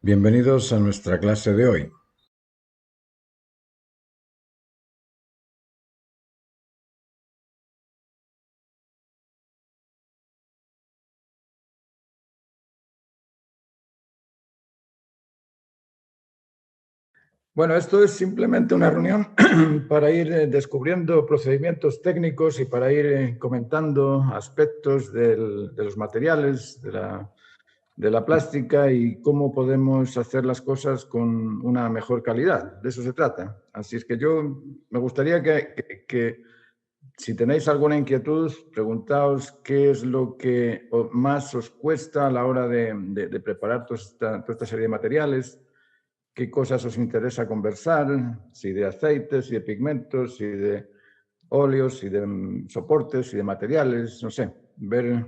Bienvenidos a nuestra clase de hoy. Bueno, esto es simplemente una reunión para ir descubriendo procedimientos técnicos y para ir comentando aspectos de los materiales, de la plástica y cómo podemos hacer las cosas con una mejor calidad. De eso se trata. Así es que yo me gustaría que si tenéis alguna inquietud, preguntaos qué es lo que más os cuesta a la hora de preparar toda esta serie de materiales, qué cosas os interesa conversar, si de aceites, si de pigmentos, si de óleos, si de soportes, si de materiales, no sé, ver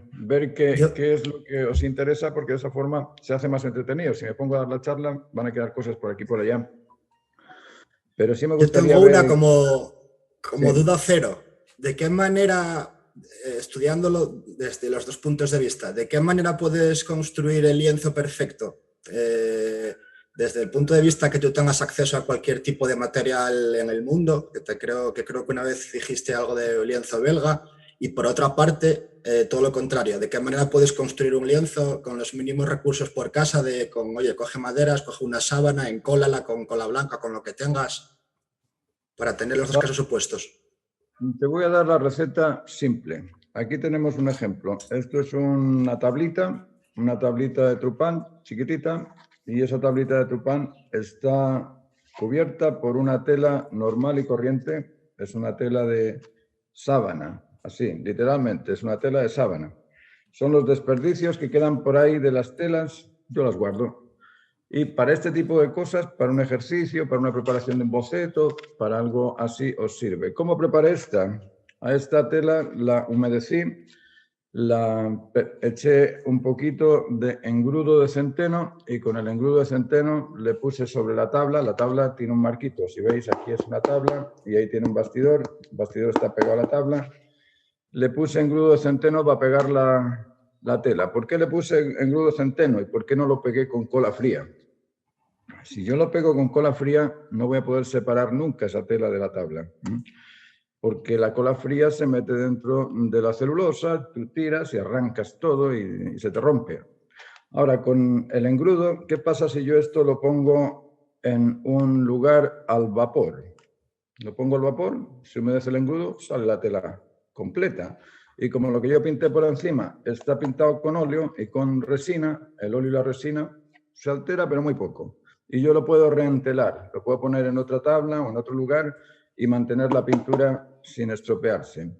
Yo, qué es lo que os interesa, porque de esa forma se hace más entretenido. Si me pongo a dar la charla, van a quedar cosas por aquí y por allá. Pero sí me yo gustaría tengo una ver... como Sí. duda cero. ¿De qué manera, estudiándolo desde los dos puntos de vista, de qué manera puedes construir el lienzo perfecto? Desde el punto de vista que tú tengas acceso a cualquier tipo de material en el mundo, que creo que una vez dijiste algo de lienzo belga, y por otra parte, todo lo contrario, ¿de qué manera puedes construir un lienzo con los mínimos recursos por casa, oye, coge maderas, coge una sábana, encólala con cola blanca, con lo que tengas, para tener los dos casos opuestos? Te voy a dar la receta simple. Aquí tenemos un ejemplo. Esto es una tablita de trupán chiquitita, y esa tablita de trupán está cubierta por una tela normal y corriente. Es una tela de sábana, así, literalmente, es una tela de sábana. Son los desperdicios que quedan por ahí de las telas, yo las guardo. Y para este tipo de cosas, para un ejercicio, para una preparación de un boceto, para algo así os sirve. ¿Cómo preparé esta? A esta tela la humedecí, la eché un poquito de engrudo de centeno y con el engrudo de centeno le puse sobre la tabla. La tabla tiene un marquito. Si veis, aquí es una tabla y ahí tiene un bastidor. El bastidor está pegado a la tabla. Le puse engrudo de centeno para pegar la tela. ¿Por qué le puse engrudo de centeno y por qué no lo pegué con cola fría? Si yo lo pego con cola fría, no voy a poder separar nunca esa tela de la tabla, porque la cola fría se mete dentro de la celulosa, tú tiras y arrancas todo y se te rompe. Ahora, con el engrudo, ¿qué pasa si yo esto lo pongo en un lugar al vapor? Lo pongo al vapor, se humedece el engrudo, sale la tela completa. Y como lo que yo pinté por encima está pintado con óleo y con resina, el óleo y la resina se altera, pero muy poco. Y yo lo puedo reentelar, lo puedo poner en otra tabla o en otro lugar y mantener la pintura sin estropearse.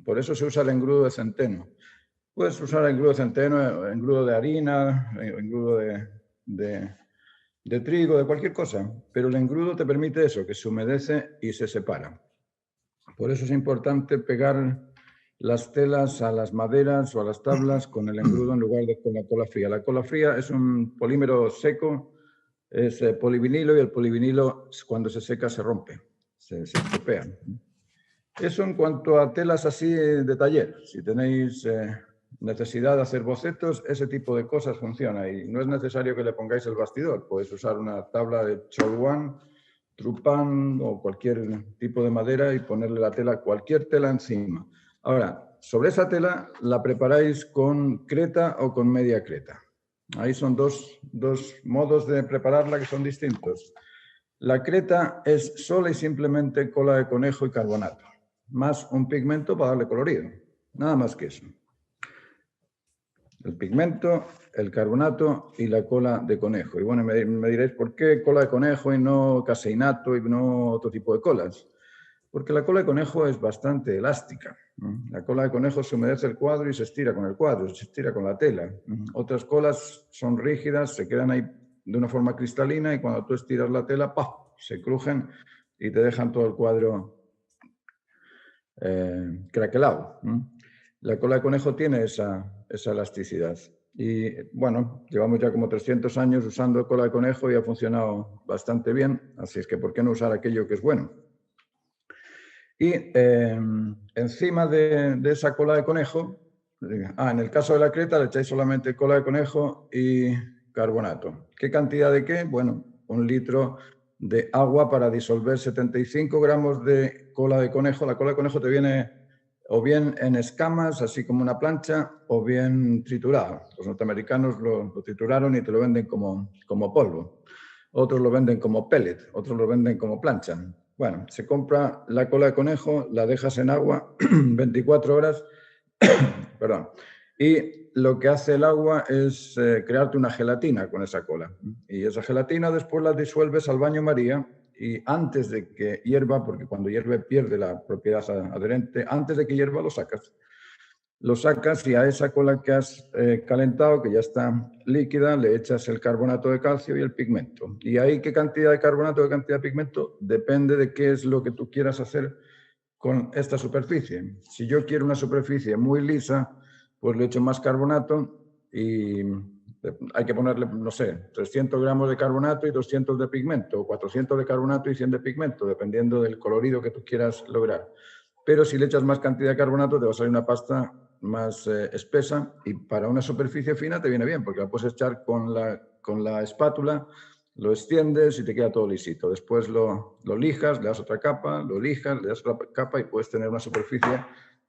Por eso se usa el engrudo de centeno. Puedes usar engrudo de centeno, engrudo de harina, engrudo de trigo, de cualquier cosa, pero el engrudo te permite eso, que se humedece y se separa. Por eso es importante pegar las telas a las maderas o a las tablas con el engrudo en lugar de con la cola fría. La cola fría es un polímero seco, es polivinilo, y el polivinilo cuando se seca se rompe, se estropea. Eso en cuanto a telas así de taller. Si tenéis necesidad de hacer bocetos, ese tipo de cosas funciona y no es necesario que le pongáis el bastidor. Podéis usar una tabla de cholguán, trupán o cualquier tipo de madera y ponerle la tela, cualquier tela encima. Ahora, sobre esa tela la preparáis con creta o con media creta. Ahí son dos modos de prepararla que son distintos. La creta es sola y simplemente cola de conejo y carbonato, más un pigmento para darle colorido. Nada más que eso. El pigmento, el carbonato y la cola de conejo. Y bueno, me diréis, ¿por qué cola de conejo y no caseinato y no otro tipo de colas? Porque la cola de conejo es bastante elástica. La cola de conejo se humedece el cuadro y se estira con el cuadro, se estira con la tela. Otras colas son rígidas, se quedan ahí de una forma cristalina y cuando tú estiras la tela, ¡pah!, se crujen y te dejan todo el cuadro craquelado. La cola de conejo tiene esa elasticidad. Y bueno, llevamos ya como 300 años usando cola de conejo y ha funcionado bastante bien, así es que ¿por qué no usar aquello que es bueno? Y encima de esa cola de conejo, en el caso de la creta le echáis solamente cola de conejo y carbonato. ¿Qué cantidad de qué? Bueno, 1 litro de agua para disolver 75 gramos de cola de conejo. La cola de conejo te viene o bien en escamas, así como una plancha, o bien triturada. Los norteamericanos lo trituraron y te lo venden como polvo. Otros lo venden como pellet, otros lo venden como plancha. Bueno, se compra la cola de conejo, la dejas en agua 24 horas, perdón, y lo que hace el agua es crearte una gelatina con esa cola. Y esa gelatina después la disuelves al baño María y antes de que hierva, porque cuando hierve pierde la propiedad adherente, antes de que hierva lo sacas. Lo sacas y a esa cola que has calentado, que ya está líquida, le echas el carbonato de calcio y el pigmento. ¿Y ahí qué cantidad de carbonato, qué cantidad de pigmento? Depende de qué es lo que tú quieras hacer con esta superficie. Si yo quiero una superficie muy lisa, pues le echo más carbonato y hay que ponerle, no sé, 300 gramos de carbonato y 200 de pigmento, o 400 de carbonato y 100 de pigmento, dependiendo del colorido que tú quieras lograr. Pero si le echas más cantidad de carbonato, te va a salir una pasta más espesa y para una superficie fina te viene bien, porque la puedes echar con la espátula, lo extiendes y te queda todo lisito. Después lo lijas, le das otra capa, lo lijas, le das otra capa y puedes tener una superficie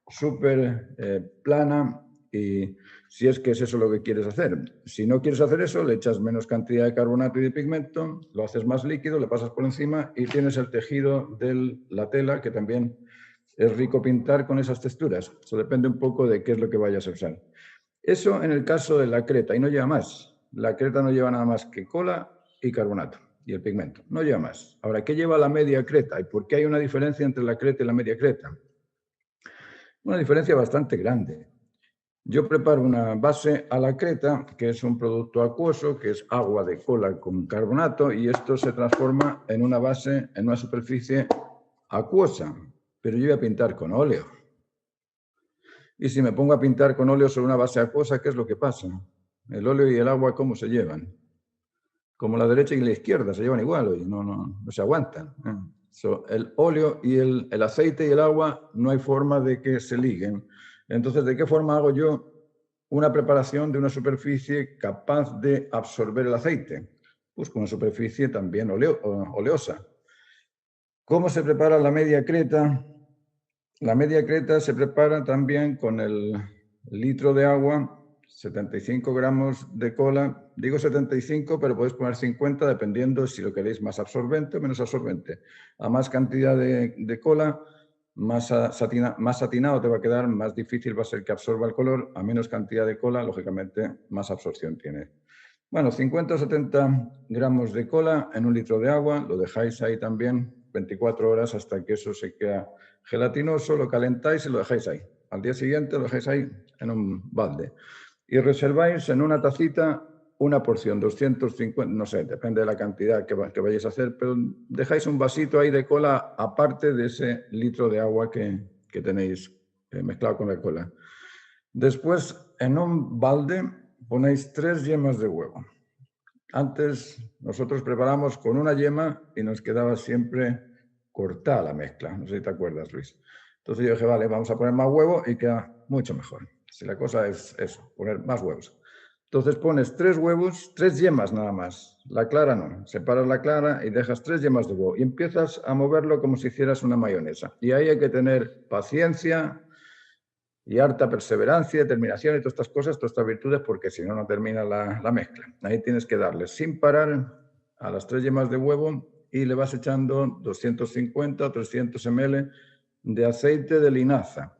súper plana y si es que es eso lo que quieres hacer. Si no quieres hacer eso, le echas menos cantidad de carbonato y de pigmento, lo haces más líquido, le pasas por encima y tienes el tejido de la tela que también es rico pintar con esas texturas. Eso depende un poco de qué es lo que vayas a usar. Eso en el caso de la creta, y no lleva más. La creta no lleva nada más que cola y carbonato y el pigmento. No lleva más. Ahora, ¿qué lleva la media creta? ¿Y por qué hay una diferencia entre la creta y la media creta? Una diferencia bastante grande. Yo preparo una base a la creta, que es un producto acuoso, que es agua de cola con carbonato, y esto se transforma en una base, en una superficie acuosa. Pero yo voy a pintar con óleo. Y si me pongo a pintar con óleo sobre una base acuosa, ¿qué es lo que pasa? El óleo y el agua, ¿cómo se llevan? Como la derecha y la izquierda, se llevan igual, oye, no se aguantan. El óleo y el aceite y el agua no hay forma de que se liguen. Entonces, ¿de qué forma hago yo una preparación de una superficie capaz de absorber el aceite? Pues con una superficie también oleosa. ¿Cómo se prepara la media creta? La media creta se prepara también con el litro de agua, 75 gramos de cola. Digo 75, pero podéis poner 50 dependiendo si lo queréis más absorbente o menos absorbente. A más cantidad de cola, más satinado te va a quedar, más difícil va a ser que absorba el color. A menos cantidad de cola, lógicamente, más absorción tiene. Bueno, 50 o 70 gramos de cola en 1 litro de agua, lo dejáis ahí también 24 horas hasta que eso se queda gelatinoso, lo calentáis y lo dejáis ahí. Al día siguiente lo dejáis ahí en un balde. Y reserváis en una tacita una porción, 250, no sé, depende de la cantidad que vayáis a hacer, pero dejáis un vasito ahí de cola aparte de ese litro de agua que tenéis mezclado con la cola. Después, en un balde ponéis 3 yemas de huevo. Antes nosotros preparamos con una yema y nos quedaba siempre cortada la mezcla. No sé si te acuerdas, Luis. Entonces yo dije, vale, vamos a poner más huevo y queda mucho mejor. Si la cosa es eso, poner más huevos. Entonces pones 3 huevos, 3 yemas nada más. La clara no. Separas la clara y dejas 3 yemas de huevo y empiezas a moverlo como si hicieras una mayonesa. Y ahí hay que tener paciencia y harta perseverancia, determinación y todas estas cosas, todas estas virtudes, porque si no, no termina la mezcla. Ahí tienes que darle sin parar a las 3 yemas de huevo y le vas echando 250 o 300 ml de aceite de linaza.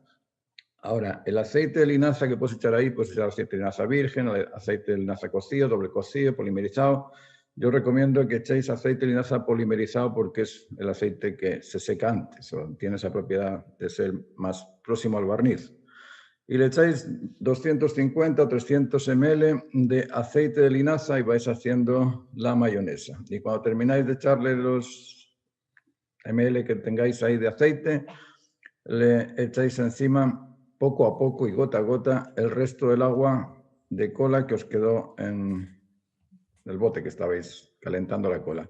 Ahora, el aceite de linaza que puedes echar ahí, puedes echar aceite de linaza virgen, aceite de linaza cocido, doble cocido, polimerizado. Yo recomiendo que echéis aceite de linaza polimerizado porque es el aceite que se seca antes, o tiene esa propiedad de ser más próximo al barniz. Y le echáis 250 o 300 ml de aceite de linaza y vais haciendo la mayonesa. Y cuando termináis de echarle los ml que tengáis ahí de aceite, le echáis encima poco a poco y gota a gota el resto del agua de cola que os quedó en el bote que estabais calentando la cola.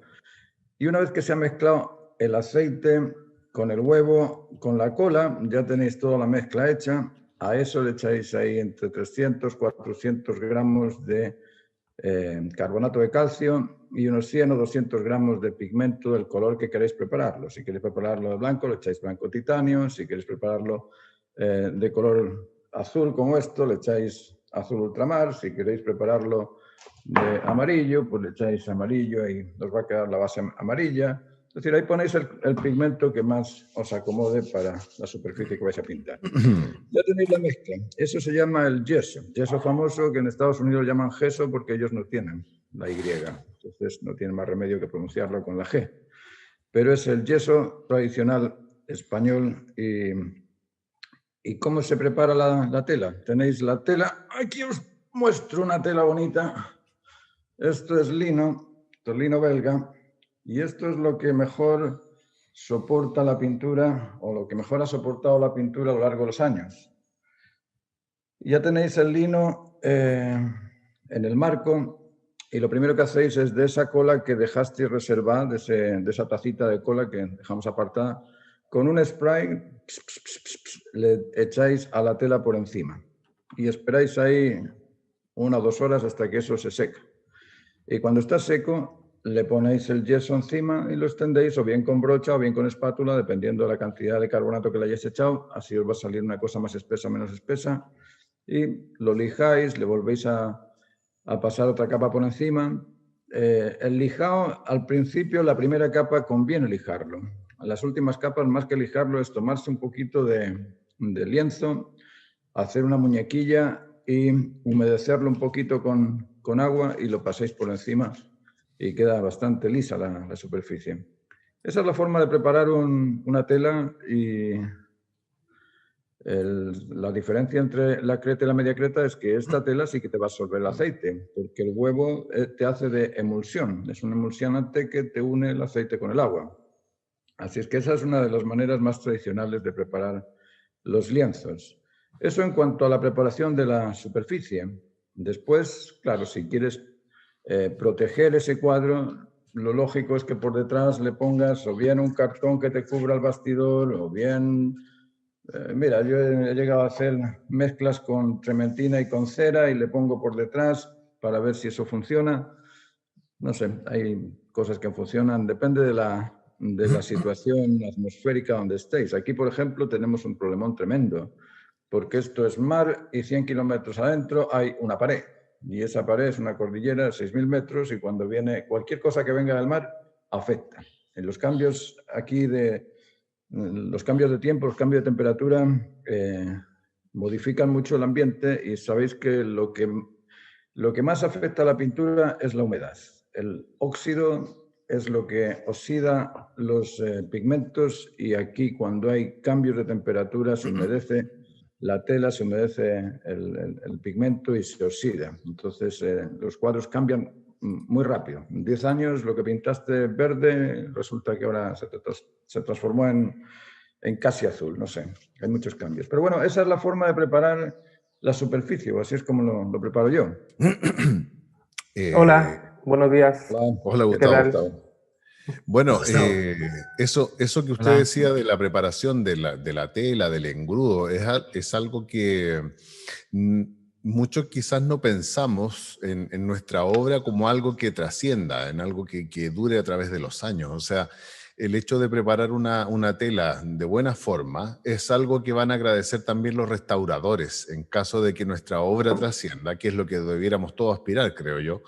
Y una vez que se ha mezclado el aceite con el huevo, con la cola, ya tenéis toda la mezcla hecha. A eso le echáis ahí entre 300 y 400 gramos de carbonato de calcio y unos 100 o 200 gramos de pigmento del color que queréis prepararlo. Si queréis prepararlo de blanco, le echáis blanco titanio. Si queréis prepararlo de color azul como esto, le echáis azul ultramar. Si queréis prepararlo de amarillo, pues le echáis amarillo y os va a quedar la base amarilla. Es decir, ahí ponéis el pigmento que más os acomode para la superficie que vais a pintar. Ya tenéis la mezcla. Eso se llama el yeso. Yeso famoso, que en Estados Unidos llaman gesso porque ellos no tienen la Y. Entonces no tienen más remedio que pronunciarlo con la G. Pero es el yeso tradicional español. ¿Y cómo se prepara la tela? Tenéis la tela. Aquí os muestro una tela bonita. Esto es lino belga. Y esto es lo que mejor soporta la pintura, o lo que mejor ha soportado la pintura a lo largo de los años. Ya tenéis el lino en el marco, y lo primero que hacéis es de esa cola que dejasteis reservada, de esa tacita de cola que dejamos apartada, con un spray le echáis a la tela por encima y esperáis ahí 1 o 2 horas hasta que eso se seca. Y cuando está seco, le ponéis el yeso encima y lo extendéis o bien con brocha o bien con espátula, dependiendo de la cantidad de carbonato que le hayáis echado. Así os va a salir una cosa más espesa o menos espesa. Y lo lijáis, le volvéis a pasar otra capa por encima. El lijado, al principio, la primera capa conviene lijarlo. Las últimas capas, más que lijarlo, es tomarse un poquito de lienzo, hacer una muñequilla y humedecerlo un poquito con agua y lo paséis por encima y queda bastante lisa la superficie. Esa es la forma de preparar una tela, y la diferencia entre la creta y la media creta es que esta tela sí que te va a absorber el aceite, porque el huevo te hace de emulsión, es un emulsionante que te une el aceite con el agua. Así es que esa es una de las maneras más tradicionales de preparar los lienzos. Eso en cuanto a la preparación de la superficie. Después, claro, si quieres proteger ese cuadro, lo lógico es que por detrás le pongas o bien un cartón que te cubra el bastidor o bien... mira, yo he llegado a hacer mezclas con trementina y con cera y le pongo por detrás para ver si eso funciona. No sé, hay cosas que funcionan, depende de la situación atmosférica donde estéis. Aquí, por ejemplo, tenemos un problemón tremendo, porque esto es mar y 100 kilómetros adentro hay una pared. Y esa pared es una cordillera de 6.000 metros y cuando viene cualquier cosa que venga del mar, afecta. En los cambios aquí los cambios de tiempo, los cambios de temperatura modifican mucho el ambiente, y sabéis que lo que más afecta a la pintura es la humedad. El óxido es lo que oxida los pigmentos, y aquí cuando hay cambios de temperatura se humedece la tela, se humedece el pigmento y se oxida. Entonces los cuadros cambian muy rápido. En 10 años lo que pintaste verde resulta que ahora se transformó en casi azul, no sé, hay muchos cambios. Pero bueno, esa es la forma de preparar la superficie, o así es como lo preparo yo. Hola, buenos días. Hola, ¿Qué tal? Gustavo. Bueno, eso que usted decía de la preparación de la tela, del engrudo, es algo que muchos quizás no pensamos en nuestra obra como algo que trascienda, en algo que dure a través de los años. O sea, el hecho de preparar una tela de buena forma es algo que van a agradecer también los restauradores en caso de que nuestra obra trascienda, que es lo que debiéramos todos aspirar, creo yo.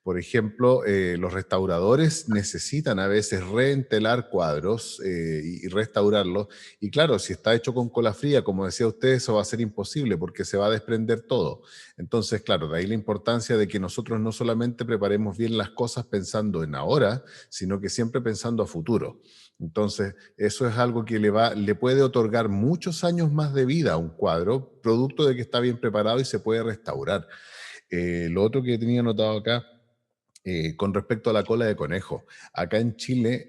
Por ejemplo, los restauradores necesitan a veces reentelar cuadros y restaurarlos. Y claro, si está hecho con cola fría, como decía usted, eso va a ser imposible porque se va a desprender todo. Entonces, claro, de ahí la importancia de que nosotros no solamente preparemos bien las cosas pensando en ahora, sino que siempre pensando a futuro. Entonces, eso es algo que le puede otorgar muchos años más de vida a un cuadro, producto de que está bien preparado y se puede restaurar. Lo otro que tenía notado acá, con respecto a la cola de conejo. Acá en Chile,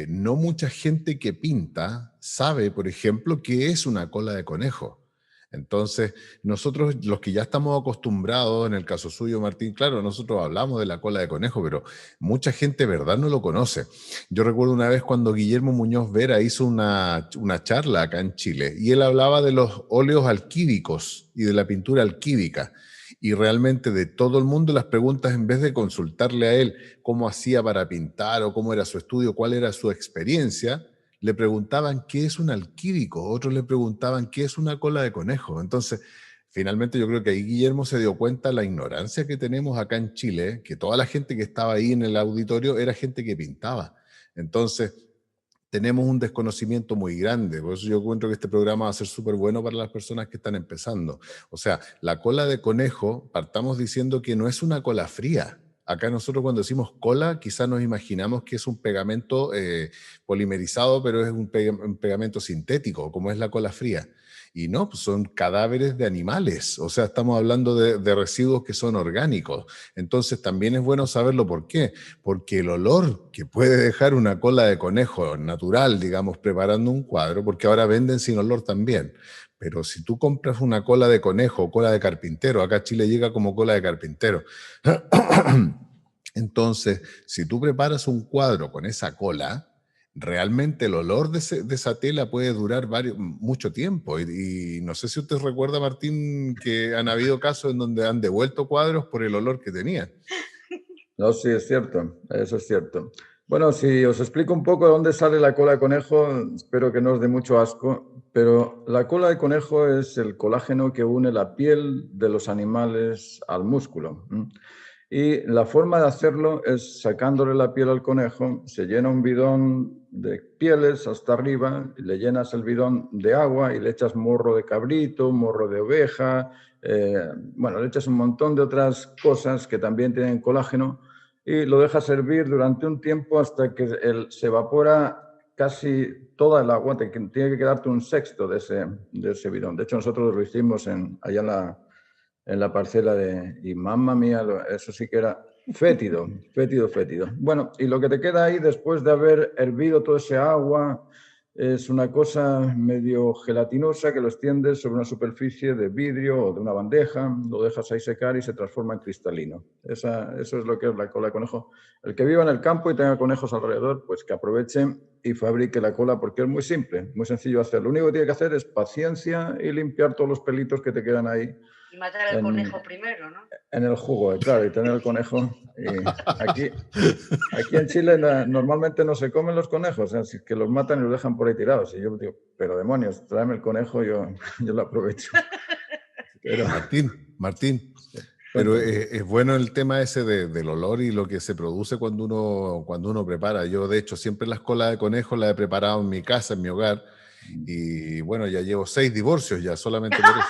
no mucha gente que pinta sabe, por ejemplo, qué es una cola de conejo. Entonces, nosotros, los que ya estamos acostumbrados, en el caso suyo, Martín, claro, nosotros hablamos de la cola de conejo, pero mucha gente, verdad, no lo conoce. Yo recuerdo una vez cuando Guillermo Muñoz Vera hizo una charla acá en Chile, y él hablaba de los óleos alquídicos y de la pintura alquídica. Y realmente de todo el mundo las preguntas, en vez de consultarle a él cómo hacía para pintar o cómo era su estudio, cuál era su experiencia, le preguntaban qué es un alquídico, otros le preguntaban qué es una cola de conejo. Entonces, finalmente yo creo que ahí Guillermo se dio cuenta de la ignorancia que tenemos acá en Chile, que toda la gente que estaba ahí en el auditorio era gente que pintaba. Entonces, tenemos un desconocimiento muy grande. Por eso yo encuentro que este programa va a ser súper bueno para las personas que están empezando. O sea, la cola de conejo, partamos diciendo que no es una cola fría. Acá nosotros cuando decimos cola, quizás nos imaginamos que es un pegamento polimerizado, pero es un pegamento sintético, como es la cola fría. Y no, pues son cadáveres de animales. O sea, estamos hablando de residuos que son orgánicos. Entonces también es bueno saberlo. ¿Por qué? Porque el olor que puede dejar una cola de conejo natural, digamos, preparando un cuadro, porque ahora venden sin olor también, pero si tú compras una cola de conejo o cola de carpintero, acá a Chile llega como cola de carpintero, entonces, si tú preparas un cuadro con esa cola, realmente el olor de esa tela puede durar mucho tiempo. Y no sé si usted recuerda, Martín, que han habido casos en donde han devuelto cuadros por el olor que tenían. No, sí, es cierto, eso es cierto. Bueno, si os explico un poco de dónde sale la cola de conejo, espero que no os dé mucho asco, pero la cola de conejo es el colágeno que une la piel de los animales al músculo. Y la forma de hacerlo es sacándole la piel al conejo, se llena un bidón de pieles hasta arriba, y le llenas el bidón de agua y le echas morro de cabrito, morro de oveja, bueno, le echas un montón de otras cosas que también tienen colágeno y lo dejas hervir durante un tiempo hasta que se evapora casi toda el agua, tiene que quedarte un sexto de ese bidón. De hecho, nosotros lo hicimos allá en la parcela y mamma mía, eso sí que era fétido, fétido, fétido. Bueno, y lo que te queda ahí después de haber hervido todo ese agua es una cosa medio gelatinosa que lo extiendes sobre una superficie de vidrio o de una bandeja, lo dejas ahí secar y se transforma en cristalino. Eso es lo que es la cola de conejo. El que viva en el campo y tenga conejos alrededor, pues que aproveche y fabrique la cola porque es muy simple, muy sencillo hacer. Lo único que tiene que hacer es paciencia y limpiar todos los pelitos que te quedan ahí. Y matar al conejo primero, ¿no? En el jugo, claro, y tener el conejo. Aquí en Chile normalmente no se comen los conejos, así que los matan y los dejan por ahí tirados. Y yo digo, pero demonios, tráeme el conejo, yo lo aprovecho. Pero, Martín, pero es bueno el tema ese del olor y lo que se produce cuando uno prepara. Yo, de hecho, siempre las colas de conejo las he preparado en mi casa, en mi hogar. Y bueno, ya llevo 6 divorcios ya, solamente por eso.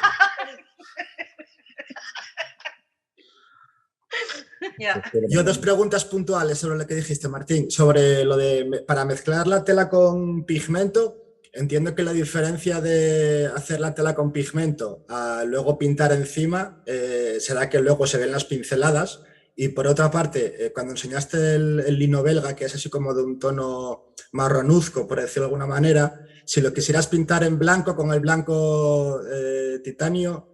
Yo 2 preguntas puntuales sobre lo que dijiste, Martín, sobre lo de para mezclar la tela con pigmento. Entiendo que la diferencia de hacer la tela con pigmento a luego pintar encima será que luego se ven las pinceladas. Y por otra parte, cuando enseñaste el lino belga, que es así como de un tono marronuzco, por decirlo de alguna manera, si lo quisieras pintar en blanco con el blanco titanio,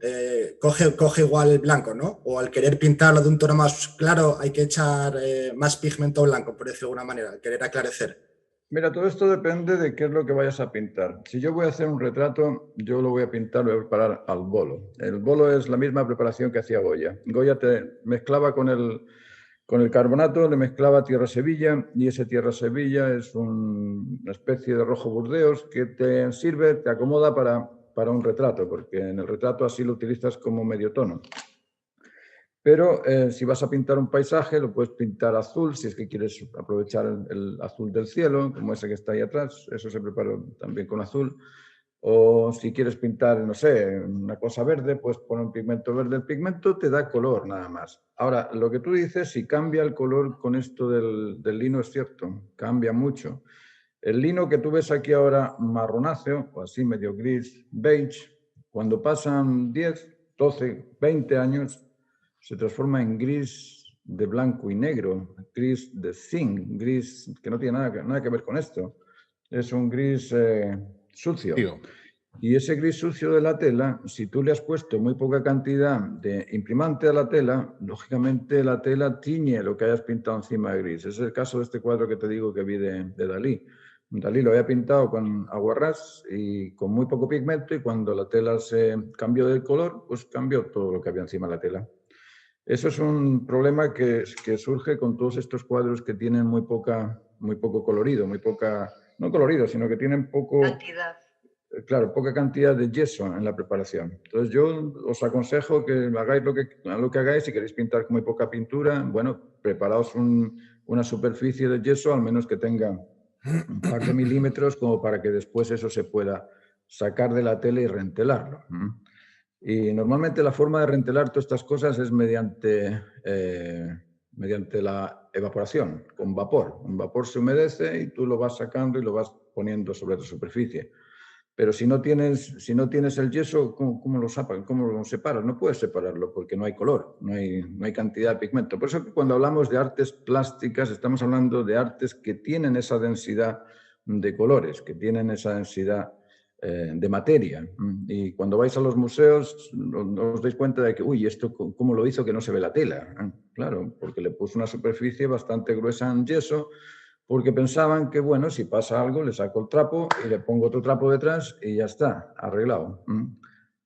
coge igual el blanco, ¿no? O al querer pintarlo de un tono más claro hay que echar más pigmento blanco, por decirlo de alguna manera, al querer aclarecer. Mira, todo esto depende de qué es lo que vayas a pintar. Si yo voy a hacer un retrato, yo lo voy a pintar, lo voy a preparar al bolo. El bolo es la misma preparación que hacía Goya. Goya te mezclaba con el carbonato, le mezclaba tierra sevilla y ese tierra sevilla es una especie de rojo burdeos que te sirve, te acomoda para un retrato, porque en el retrato así lo utilizas como medio tono. Pero si vas a pintar un paisaje, lo puedes pintar azul, si es que quieres aprovechar el azul del cielo, como ese que está ahí atrás, eso se prepara también con azul. O si quieres pintar, no sé, una cosa verde, pues poner un pigmento verde. El pigmento te da color nada más. Ahora, lo que tú dices, si cambia el color con esto del lino, es cierto, cambia mucho. El lino que tú ves aquí ahora marronáceo, o así medio gris, beige, cuando pasan 10, 12, 20 años, se transforma en gris de blanco y negro, gris de zinc, gris que no tiene nada que ver con esto. Es un gris sucio. Tío. Y ese gris sucio de la tela, si tú le has puesto muy poca cantidad de imprimante a la tela, lógicamente la tela tiñe lo que hayas pintado encima de gris. Ese es el caso de este cuadro que te digo que vi de Dalí. Dalí lo había pintado con aguarrás y con muy poco pigmento, y cuando la tela se cambió de color, pues cambió todo lo que había encima de la tela. Eso es un problema que surge con todos estos cuadros que tienen muy poco colorido, no colorido, sino que tienen Cantidad. Claro, poca cantidad de yeso en la preparación. Entonces yo os aconsejo que hagáis lo que hagáis. Si queréis pintar con muy poca pintura, bueno, preparaos una superficie de yeso, al menos que tenga un par de milímetros, como para que después eso se pueda sacar de la tela y reentelarlo. Y normalmente la forma de reentelar todas estas cosas es mediante la evaporación, con vapor. Un vapor se humedece y tú lo vas sacando y lo vas poniendo sobre la superficie. Pero si no tienes el yeso, ¿cómo lo separas? No puedes separarlo porque no hay color, no hay cantidad de pigmento. Por eso que cuando hablamos de artes plásticas estamos hablando de artes que tienen esa densidad de colores, que tienen esa densidad de materia. Y cuando vais a los museos os dais cuenta de que, uy, ¿esto cómo lo hizo que no se ve la tela? Claro, porque le puso una superficie bastante gruesa en yeso, porque pensaban que, bueno, si pasa algo, le saco el trapo y le pongo otro trapo detrás y ya está, arreglado.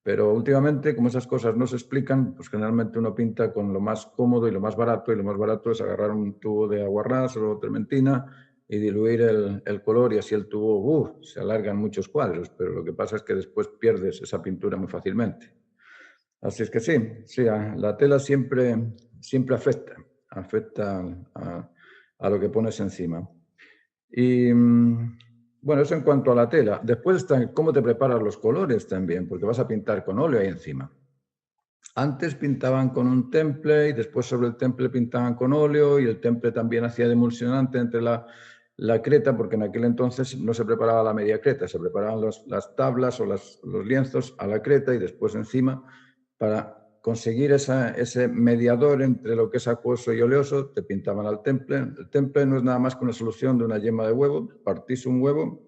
Pero últimamente, como esas cosas no se explican, pues generalmente uno pinta con lo más cómodo y lo más barato es agarrar un tubo de aguarrás o trementina y diluir el color, y así el tubo, se alargan muchos cuadros, pero lo que pasa es que después pierdes esa pintura muy fácilmente. Así es que sí, la tela siempre afecta a lo que pones encima. Y bueno, eso en cuanto a la tela. Después está cómo te preparas los colores también, porque vas a pintar con óleo ahí encima. Antes pintaban con un temple y después sobre el temple pintaban con óleo, y el temple también hacía de emulsionante entre la creta, porque en aquel entonces no se preparaba la media creta, se preparaban las tablas o los lienzos a la creta y después encima, para conseguir ese mediador entre lo que es acuoso y oleoso, te pintaban al temple. El temple no es nada más que una solución de una yema de huevo. Partís un huevo,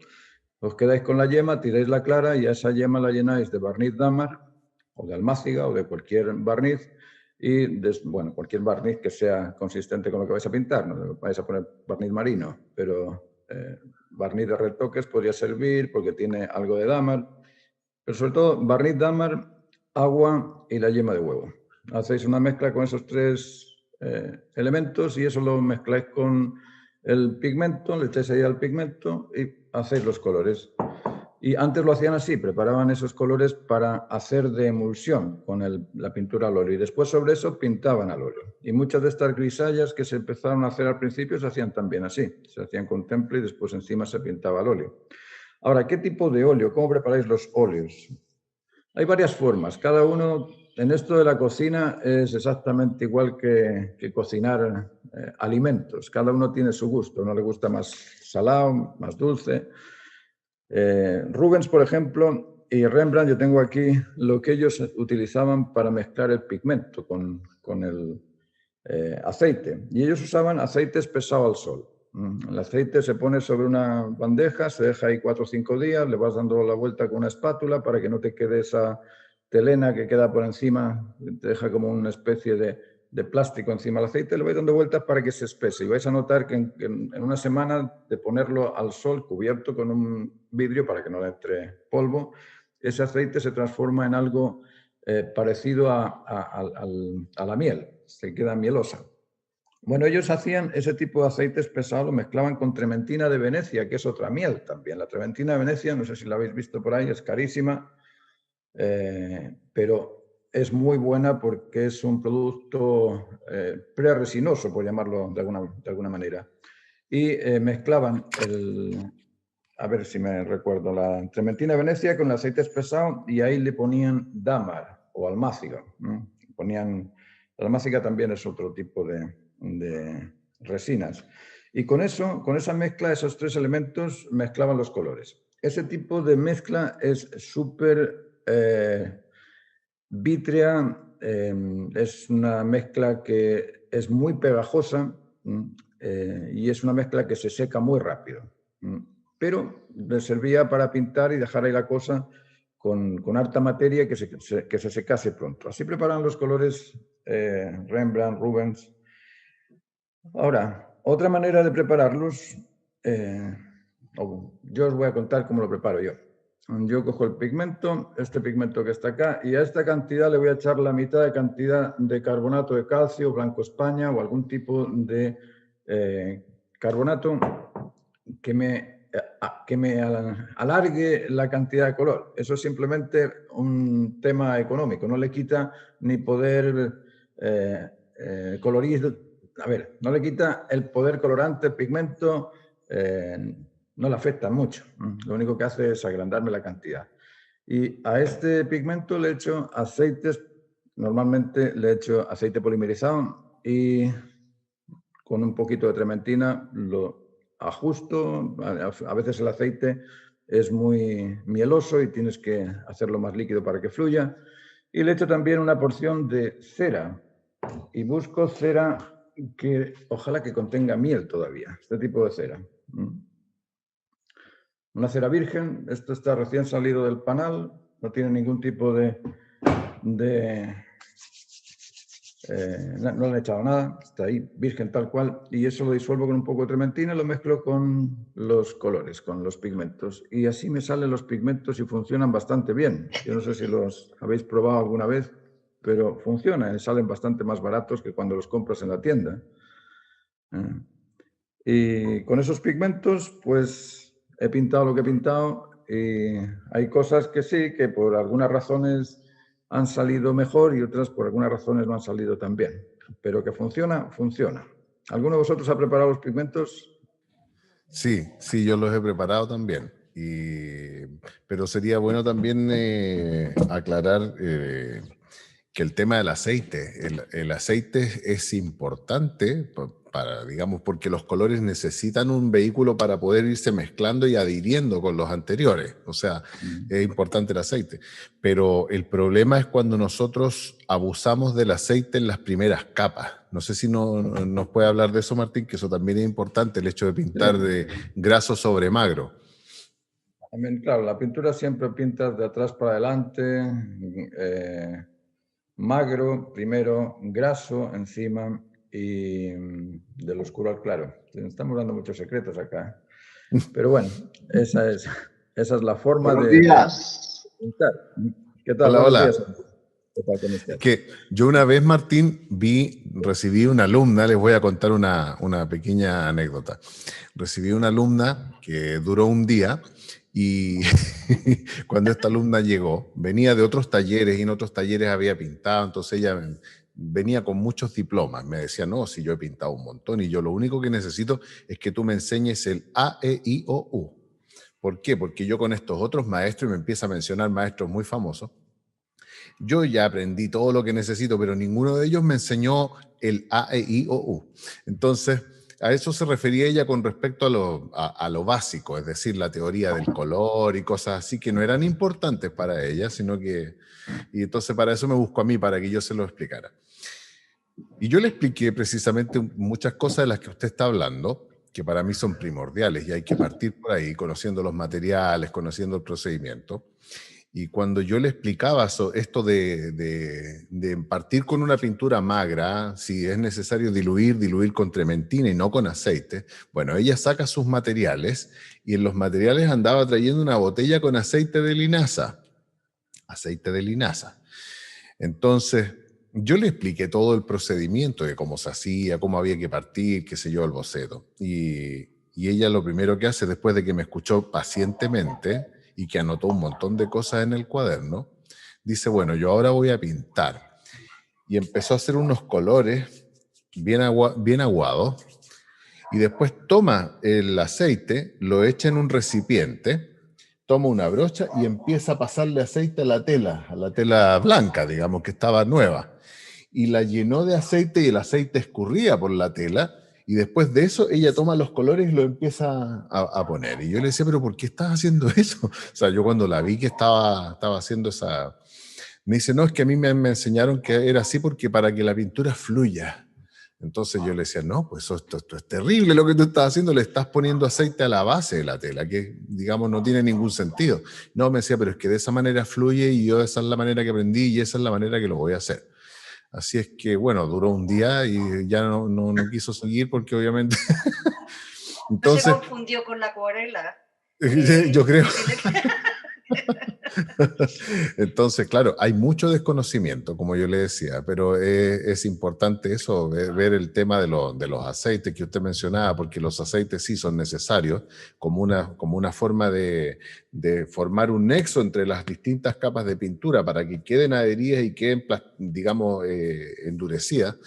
os quedáis con la yema, tiráis la clara y a esa yema la llenáis de barniz dámar o de almáciga o de cualquier barniz, y bueno, cualquier barniz que sea consistente con lo que vais a pintar. No vais a poner barniz marino, pero barniz de retoques podría servir porque tiene algo de dámar, pero sobre todo barniz dámar, agua y la yema de huevo. Hacéis una mezcla con esos tres elementos y eso lo mezcláis con el pigmento, le echáis ahí al pigmento y hacéis los colores. Y antes lo hacían así, preparaban esos colores para hacer de emulsión con la pintura al óleo, y después sobre eso pintaban al óleo. Y muchas de estas grisallas que se empezaron a hacer al principio se hacían también así, se hacían con temple y después encima se pintaba al óleo. Ahora, ¿qué tipo de óleo? ¿Cómo preparáis los óleos? Hay varias formas, cada uno en esto de la cocina es exactamente igual que cocinar alimentos. Cada uno tiene su gusto, uno le gusta más salado, más dulce. Rubens, por ejemplo, y Rembrandt, yo tengo aquí lo que ellos utilizaban para mezclar el pigmento con el aceite. Y ellos usaban aceites pesados al sol. El aceite se pone sobre una bandeja, se deja ahí 4 o 5 días, le vas dando la vuelta con una espátula para que no te quede esa telena que queda por encima, te deja como una especie de plástico encima del aceite, le vais dando vueltas para que se espese, y vais a notar que en una semana de ponerlo al sol cubierto con un vidrio para que no le entre polvo, ese aceite se transforma en algo parecido a la miel, se queda mielosa. Bueno, ellos hacían ese tipo de aceites pesados, lo mezclaban con trementina de Venecia, que es otra miel también. La trementina de Venecia, no sé si la habéis visto por ahí, es carísima, pero es muy buena porque es un producto preresinoso, por llamarlo de alguna manera. Y mezclaban a ver si me recuerdo, la trementina de Venecia con el aceite espesado, y ahí le ponían dámar o almáciga. La almáciga también es otro tipo de resinas. Y con esa mezcla, esos tres elementos, mezclaban los colores. Ese tipo de mezcla es súper vítrea, es una mezcla que es muy pegajosa y es una mezcla que se seca muy rápido. Pero le servía para pintar y dejar ahí la cosa con harta materia que se secase pronto. Así preparan los colores Rembrandt, Rubens. Ahora, otra manera de prepararlos, yo os voy a contar cómo lo preparo yo. yo cojo el pigmento, este pigmento que está acá, y a esta cantidad le voy a echar la mitad de cantidad de carbonato de calcio, Blanco España o algún tipo de carbonato que me alargue la cantidad de color. Eso es simplemente un tema económico, no le quita ni poder colorir. A ver, no le quita el poder colorante, el pigmento, no le afecta mucho. Lo único que hace es agrandarme la cantidad. Y a este pigmento le echo aceites, normalmente le echo aceite polimerizado y con un poquito de trementina lo ajusto. A veces el aceite es muy mieloso y tienes que hacerlo más líquido para que fluya. Y le echo también una porción de cera. Y busco cera que ojalá que contenga miel todavía, este tipo de cera. Una cera virgen, esto está recién salido del panal, no tiene ningún tipo no le he echado nada, está ahí virgen tal cual, y eso lo disuelvo con un poco de trementina y lo mezclo con los colores, con los pigmentos, y así me salen los pigmentos y funcionan bastante bien. Yo no sé si los habéis probado alguna vez, pero funcionan, salen bastante más baratos que cuando los compras en la tienda. Y con esos pigmentos, pues he pintado lo que he pintado, y hay cosas que sí, que por algunas razones han salido mejor y otras por algunas razones no han salido tan bien. Pero que funciona, funciona. ¿Alguno de vosotros ha preparado los pigmentos? Sí, sí, yo los he preparado también. Pero sería bueno también aclarar que el tema del aceite, el aceite es importante para, digamos, porque los colores necesitan un vehículo para poder irse mezclando y adhiriendo con los anteriores. O sea, es importante el aceite. Pero el problema es cuando nosotros abusamos del aceite en las primeras capas. No sé si nos puede hablar de eso, Martín, que eso también es importante, el hecho de pintar de graso sobre magro. También, claro, la pintura siempre pintas de atrás para adelante, magro, primero, graso encima y del oscuro al claro. Estamos dando muchos secretos acá. Pero bueno, esa es la forma Buenos días. pintar. ¿Qué tal? Hola, Buenos hola. días. ¿Qué tal con usted? Es que yo una vez, Martín, recibí una alumna, les voy a contar una pequeña anécdota. Recibí una alumna que duró un día y cuando esta alumna llegó, venía de otros talleres y en otros talleres había pintado, entonces ella venía con muchos diplomas. Me decía, no, si yo he pintado un montón y yo lo único que necesito es que tú me enseñes el A, E, I, O, U. ¿Por qué? Porque yo con estos otros maestros, y me empieza a mencionar maestros muy famosos, yo ya aprendí todo lo que necesito, pero ninguno de ellos me enseñó el A, E, I, O, U. Entonces, a eso se refería ella con respecto a lo básico, es decir, la teoría del color y cosas así que no eran importantes para ella, sino que... Y entonces para eso me buscó a mí, para que yo se lo explicara. Y yo le expliqué precisamente muchas cosas de las que usted está hablando, que para mí son primordiales y hay que partir por ahí, conociendo los materiales, conociendo el procedimiento. Y cuando yo le explicaba esto de partir con una pintura magra, si es necesario diluir con trementina y no con aceite, bueno, ella saca sus materiales y en los materiales andaba trayendo una botella con aceite de linaza. Aceite de linaza. Entonces, yo le expliqué todo el procedimiento de cómo se hacía, cómo había que partir, qué sé yo, el boceto. Y ella lo primero que hace, después de que me escuchó pacientemente y que anotó un montón de cosas en el cuaderno, dice, bueno, yo ahora voy a pintar. Y empezó a hacer unos colores bien aguados y después toma el aceite, lo echa en un recipiente, toma una brocha y empieza a pasarle aceite a la tela blanca, digamos, que estaba nueva. Y la llenó de aceite y el aceite escurría por la tela. Y después de eso, ella toma los colores y lo empieza a poner. Y yo le decía, ¿pero por qué estás haciendo eso? O sea, yo cuando la vi que estaba haciendo esa... Me dice, no, es que a mí me enseñaron que era así porque para que la pintura fluya. Entonces yo le decía, no, pues esto es terrible lo que tú estás haciendo, le estás poniendo aceite a la base de la tela, que digamos no tiene ningún sentido. No, me decía, pero es que de esa manera fluye y yo esa es la manera que aprendí y esa es la manera que lo voy a hacer. Así es que, bueno, duró un día y ya no quiso seguir porque obviamente... Entonces, ¿se confundió con la acuarela? Yo creo. Entonces, claro, hay mucho desconocimiento, como yo le decía, pero es importante eso, ver el tema de los aceites que usted mencionaba, porque los aceites sí son necesarios como una forma de formar un nexo entre las distintas capas de pintura para que queden adheridas y queden, digamos, endurecidas.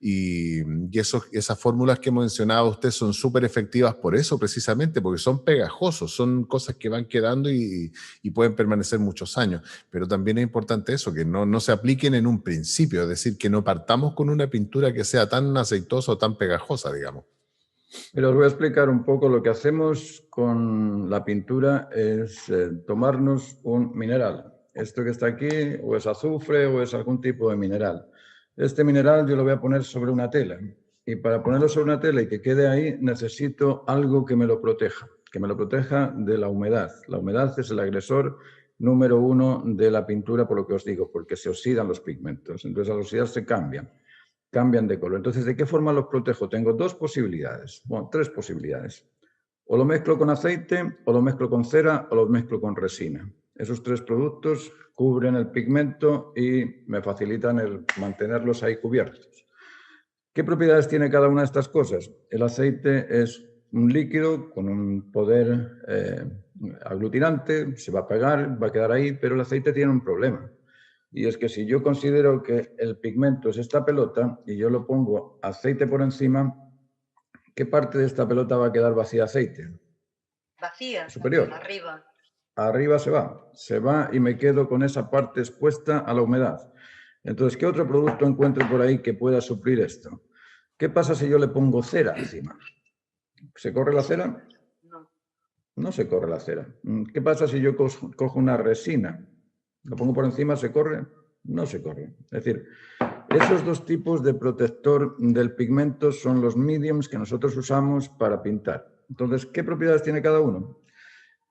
Y esas fórmulas que mencionaba usted son súper efectivas por eso, precisamente, porque son pegajosos, son cosas que van quedando y pueden permanecer muchos años. Pero también es importante eso, que no se apliquen en un principio, es decir, que no partamos con una pintura que sea tan aceitosa o tan pegajosa, digamos. Pero os voy a explicar un poco lo que hacemos con la pintura es tomarnos un mineral. Esto que está aquí o es azufre o es algún tipo de mineral. Este mineral yo lo voy a poner sobre una tela y para ponerlo sobre una tela y que quede ahí necesito algo que me lo proteja de la humedad. La humedad es el agresor número 1 de la pintura, por lo que os digo, porque se oxidan los pigmentos. Entonces al oxidarse cambian de color. Entonces, ¿de qué forma los protejo? Tengo 2 posibilidades, bueno, 3 posibilidades. O lo mezclo con aceite, o lo mezclo con cera, o lo mezclo con resina. Esos 3 productos cubren el pigmento y me facilitan el mantenerlos ahí cubiertos. ¿Qué propiedades tiene cada una de estas cosas? El aceite es un líquido con un poder aglutinante, se va a pegar, va a quedar ahí, pero el aceite tiene un problema. Y es que si yo considero que el pigmento es esta pelota y yo lo pongo aceite por encima, ¿qué parte de esta pelota va a quedar vacía de aceite? Vacía, Superior. arriba. Arriba se va y me quedo con esa parte expuesta a la humedad. Entonces, ¿qué otro producto encuentro por ahí que pueda suplir esto? ¿Qué pasa si yo le pongo cera encima? ¿Se corre la cera? No. No se corre la cera. ¿Qué pasa si yo cojo una resina? ¿Lo pongo por encima? ¿Se corre? No se corre. Es decir, esos 2 tipos de protector del pigmento son los mediums que nosotros usamos para pintar. Entonces, ¿qué propiedades tiene cada uno?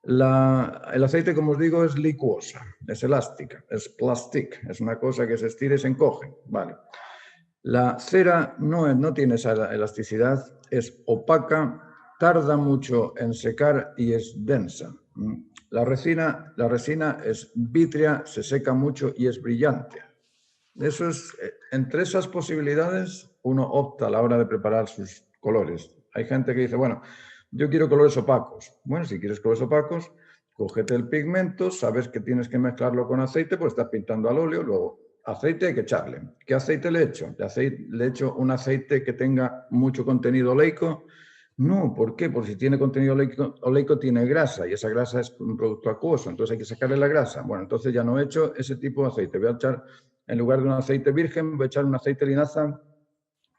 El aceite, como os digo, es licuosa, es elástica, es plastic, es una cosa que se estira y se encoge. Vale. La cera no tiene esa elasticidad, es opaca, tarda mucho en secar y es densa. La resina es vítrea, se seca mucho y es brillante. Eso es, entre esas posibilidades, uno opta a la hora de preparar sus colores. Hay gente que dice, bueno, yo quiero colores opacos. Bueno, si quieres colores opacos, cógete el pigmento, sabes que tienes que mezclarlo con aceite, pues estás pintando al óleo, luego aceite hay que echarle. ¿Qué aceite le echo? Le echo un aceite que tenga mucho contenido oleico. No, ¿por qué? Porque si tiene contenido oleico tiene grasa y esa grasa es un producto acuoso, entonces hay que sacarle la grasa. Bueno, entonces ya no he hecho ese tipo de aceite. Voy a echar, en lugar de un aceite virgen, voy a echar un aceite de linaza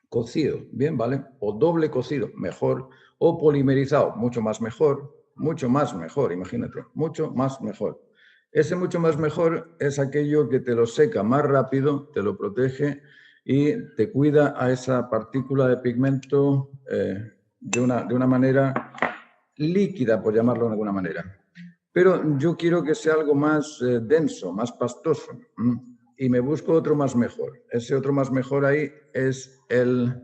cocido, bien, ¿vale? O doble cocido, mejor. O polimerizado, mucho más mejor, imagínate, mucho más mejor. Ese mucho más mejor es aquello que te lo seca más rápido, te lo protege y te cuida a esa partícula de pigmento de una manera líquida, por llamarlo de alguna manera. Pero yo quiero que sea algo más denso, más pastoso. Y me busco otro más mejor. Ese otro más mejor ahí es el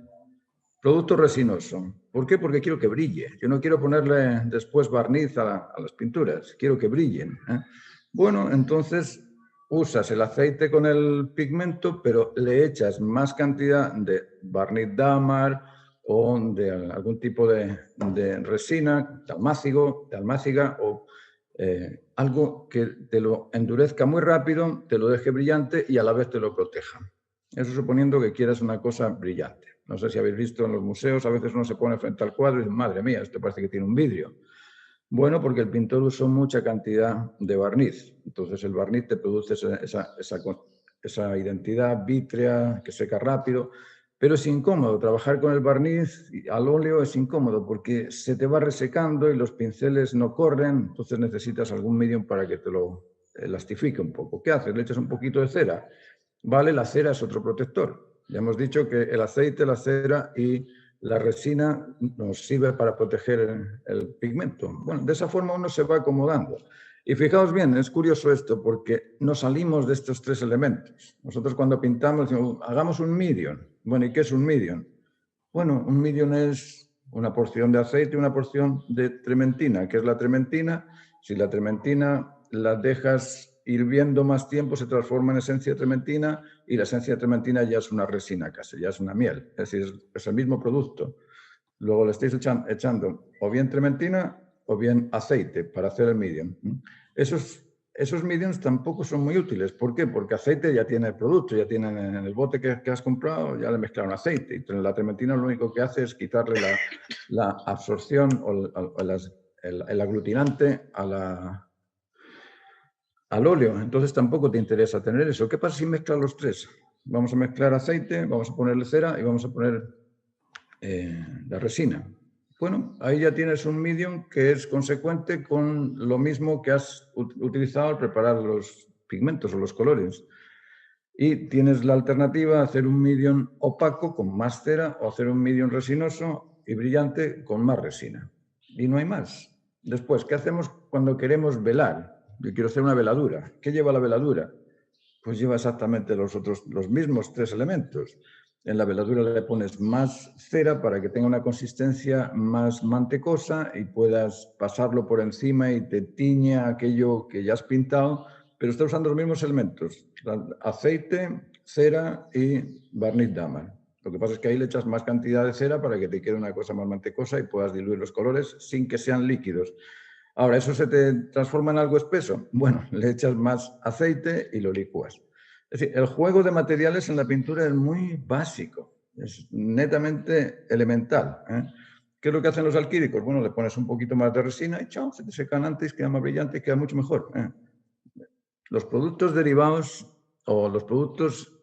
producto resinoso. ¿Por qué? Porque quiero que brille. Yo no quiero ponerle después barniz a las pinturas. Quiero que brillen. Bueno, entonces usas el aceite con el pigmento, pero le echas más cantidad de barniz Damar o de algún tipo de resina, de almáciga o algo que te lo endurezca muy rápido, te lo deje brillante y a la vez te lo proteja. Eso suponiendo que quieras una cosa brillante. No sé si habéis visto en los museos, a veces uno se pone frente al cuadro y dice, madre mía, esto parece que tiene un vidrio. Bueno, porque el pintor usó mucha cantidad de barniz. Entonces el barniz te produce esa identidad vítrea que seca rápido, pero es incómodo. Trabajar con el barniz al óleo es incómodo porque se te va resecando y los pinceles no corren, entonces necesitas algún medium para que te lo elastifique un poco. ¿Qué haces? Le echas un poquito de cera. Vale, la cera es otro protector. Ya hemos dicho que el aceite, la cera y la resina nos sirve para proteger el pigmento. Bueno, de esa forma uno se va acomodando. Y fijaos bien, es curioso esto porque no salimos de estos 3 elementos. Nosotros cuando pintamos decimos, hagamos un medium. Bueno, ¿y qué es un medium? Bueno, un medium es una porción de aceite y una porción de trementina. ¿Qué es la trementina? Si la trementina la dejas hirviendo más tiempo, se transforma en esencia de trementina y la esencia de trementina ya es una resina casi, ya es una miel. Es decir, es el mismo producto. Luego le estáis echando o bien trementina o bien aceite para hacer el medium. Esos mediums tampoco son muy útiles. ¿Por qué? Porque aceite ya tiene el producto, ya tiene en el bote que has comprado, ya le mezclaron aceite. Y la trementina lo único que hace es quitarle la absorción o el aglutinante al óleo. Entonces tampoco te interesa tener eso. ¿Qué pasa si mezclas los tres? Vamos a mezclar aceite, vamos a ponerle cera y vamos a poner la resina. Bueno, ahí ya tienes un medium que es consecuente con lo mismo que has utilizado al preparar los pigmentos o los colores. Y tienes la alternativa de hacer un medium opaco con más cera o hacer un medium resinoso y brillante con más resina. Y no hay más. Después, ¿qué hacemos cuando queremos velar? Yo quiero hacer una veladura. ¿Qué lleva la veladura? Pues lleva exactamente los mismos tres elementos. En la veladura le pones más cera para que tenga una consistencia más mantecosa y puedas pasarlo por encima y te tiñe aquello que ya has pintado, pero está usando los mismos elementos, aceite, cera y barniz dámar. Lo que pasa es que ahí le echas más cantidad de cera para que te quede una cosa más mantecosa y puedas diluir los colores sin que sean líquidos. Ahora, ¿eso se te transforma en algo espeso? Bueno, le echas más aceite y lo licúas. Es decir, el juego de materiales en la pintura es muy básico, es netamente elemental. ¿Qué es lo que hacen los alquímicos? Bueno, le pones un poquito más de resina y chao, se te secan antes, queda más brillante y queda mucho mejor. Los productos derivados o los productos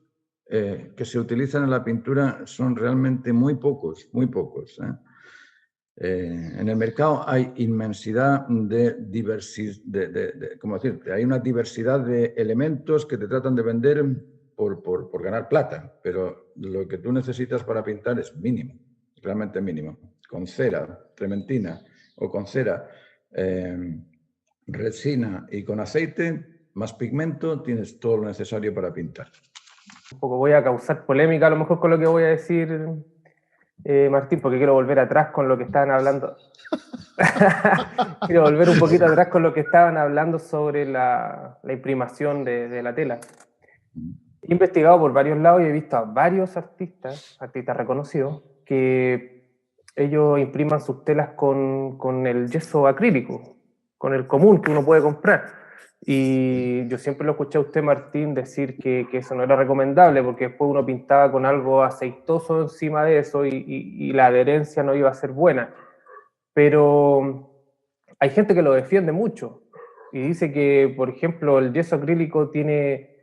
que se utilizan en la pintura son realmente muy pocos, muy pocos. En el mercado hay inmensidad ¿cómo decirte? Hay una diversidad de elementos que te tratan de vender por ganar plata, pero lo que tú necesitas para pintar es mínimo, realmente mínimo. Con cera, trementina o con cera, resina y con aceite, más pigmento, tienes todo lo necesario para pintar. Un poco voy a causar polémica a lo mejor con lo que voy a decir, Martín, porque quiero volver atrás con lo que estaban hablando. Quiero volver un poquito atrás con lo que estaban hablando sobre la imprimación de la tela. He investigado por varios lados y he visto a varios artistas reconocidos, que ellos impriman sus telas con el yeso acrílico, con el común que uno puede comprar. Y yo siempre lo escuché a usted, Martín, decir que eso no era recomendable porque después uno pintaba con algo aceitoso encima de eso y la adherencia no iba a ser buena. Pero hay gente que lo defiende mucho y dice que, por ejemplo, el yeso acrílico tiene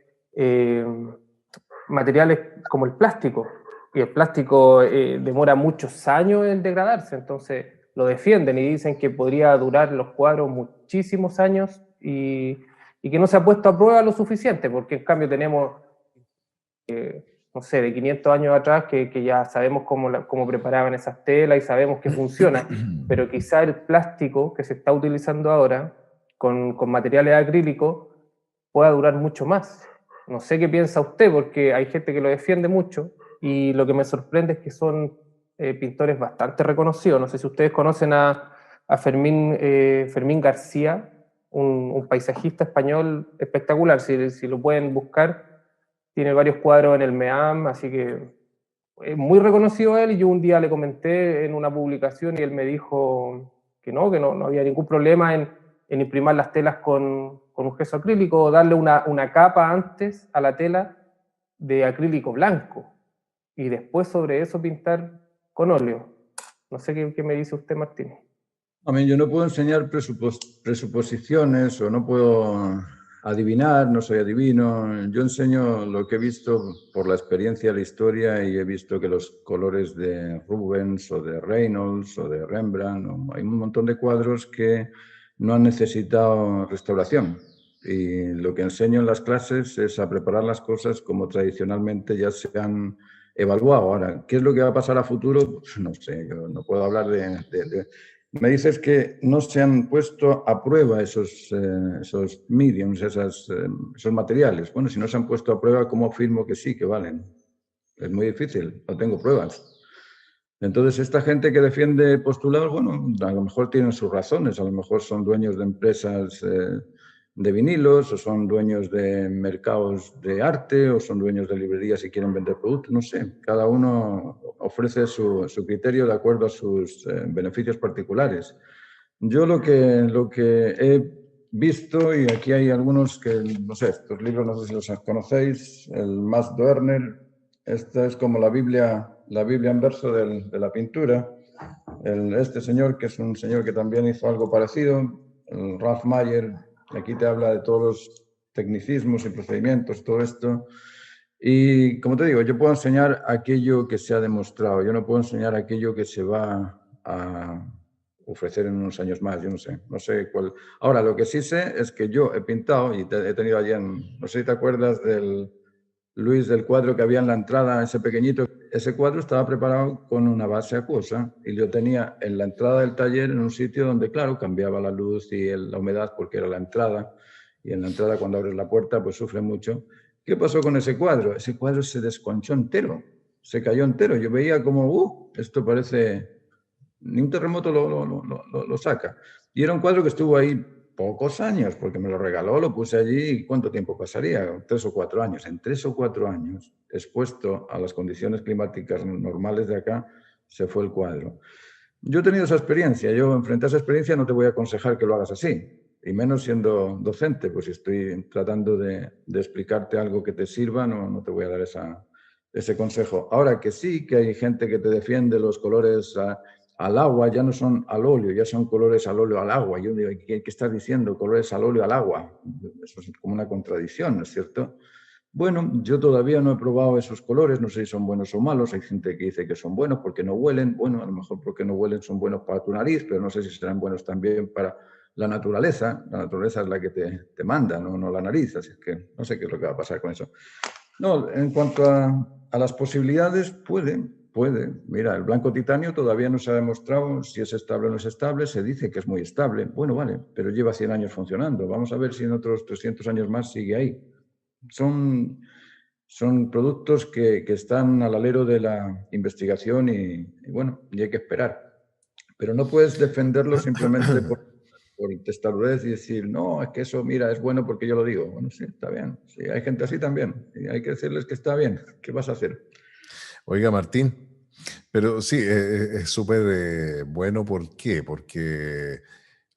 materiales como el plástico, y el plástico demora muchos años en degradarse, entonces lo defienden y dicen que podría durar los cuadros muchísimos años y que no se ha puesto a prueba lo suficiente, porque en cambio tenemos, no sé, de 500 años atrás que ya sabemos cómo preparaban esas telas y sabemos que funciona, pero quizá el plástico que se está utilizando ahora con materiales acrílicos pueda durar mucho más. No sé qué piensa usted, porque hay gente que lo defiende mucho y lo que me sorprende es que son pintores bastante reconocidos. No sé si ustedes conocen a Fermín García, un paisajista español espectacular. Si lo pueden buscar, tiene varios cuadros en el MEAM, así que es muy reconocido él. Y yo un día le comenté en una publicación y él me dijo que no había ningún problema en imprimir las telas con un gesso acrílico o darle una capa antes a la tela de acrílico blanco y después sobre eso pintar con óleo. No sé qué me dice usted, Martín. A mí yo no puedo enseñar presuposiciones o no puedo adivinar, no soy adivino. Yo enseño lo que he visto por la experiencia de la historia y he visto que los colores de Rubens o de Reynolds o de Rembrandt, hay un montón de cuadros que no han necesitado restauración. Y lo que enseño en las clases es a preparar las cosas como tradicionalmente ya se han evaluado. Ahora, ¿qué es lo que va a pasar a futuro? Pues no sé, yo no puedo hablar Me dices que no se han puesto a prueba esos mediums, esos materiales. Bueno, si no se han puesto a prueba, ¿cómo afirmo que sí, que valen? Es muy difícil, no tengo pruebas. Entonces, esta gente que defiende postulados, bueno, a lo mejor tienen sus razones, a lo mejor son dueños de empresas vinilos, o son dueños de mercados de arte, o son dueños de librerías y quieren vender productos, no sé. Cada uno ofrece su criterio de acuerdo a sus beneficios particulares. Yo lo que he visto, y aquí hay algunos que, no sé, estos libros no sé si los conocéis, el Max Dörner, esta es como la Biblia en verso de la pintura. Este señor, que es un señor que también hizo algo parecido, el Ralph Mayer, aquí te habla de todos los tecnicismos y procedimientos, todo esto. Y como te digo, yo puedo enseñar aquello que se ha demostrado, yo no puedo enseñar aquello que se va a ofrecer en unos años más, yo no sé cuál. Ahora, lo que sí sé es que yo he pintado, y he tenido allí, no sé si te acuerdas Luis, del cuadro que había en la entrada, ese pequeñito. Ese cuadro estaba preparado con una base acuosa y lo tenía en la entrada del taller, en un sitio donde, claro, cambiaba la luz y la humedad porque era la entrada, y en la entrada, cuando abres la puerta, pues sufre mucho. ¿Qué pasó con ese cuadro? Ese cuadro se desconchó entero, se cayó entero. Yo veía como, esto parece, ni un terremoto lo saca. Y era un cuadro que estuvo ahí pocos años, porque me lo regaló, lo puse allí. ¿Cuánto tiempo pasaría? 3 o 4 años. En 3 o 4 años, expuesto a las condiciones climáticas normales de acá, se fue el cuadro. Yo he tenido esa experiencia. Yo, frente a esa experiencia, no te voy a aconsejar que lo hagas así, y menos siendo docente, pues si estoy tratando de explicarte algo que te sirva, no te voy a dar ese consejo. Ahora que sí, que hay gente que te defiende los colores al agua, ya no son al óleo, ya son colores al óleo al agua. Yo digo, ¿qué estás diciendo? Colores al óleo al agua. Eso es como una contradicción, ¿no es cierto? Bueno, yo todavía no he probado esos colores, no sé si son buenos o malos. Hay gente que dice que son buenos porque no huelen. Bueno, a lo mejor porque no huelen son buenos para tu nariz, pero no sé si serán buenos también para la naturaleza. La naturaleza es la que te manda, no la nariz, así que no sé qué es lo que va a pasar con eso. No, en cuanto a las posibilidades, puede. Mira, el blanco titanio todavía no se ha demostrado si es estable o no es estable. Se dice que es muy estable. Bueno, vale, pero lleva 100 años funcionando. Vamos a ver si en otros 300 años más sigue ahí. Son productos que están al alero de la investigación y bueno, y hay que esperar. Pero no puedes defenderlo simplemente por testarudez y decir, no, es que eso, mira, es bueno porque yo lo digo. Bueno, sí, está bien. Sí, hay gente así también. Y hay que decirles que está bien. ¿Qué vas a hacer? Oiga, Martín, pero sí, es súper bueno. ¿Por qué? Porque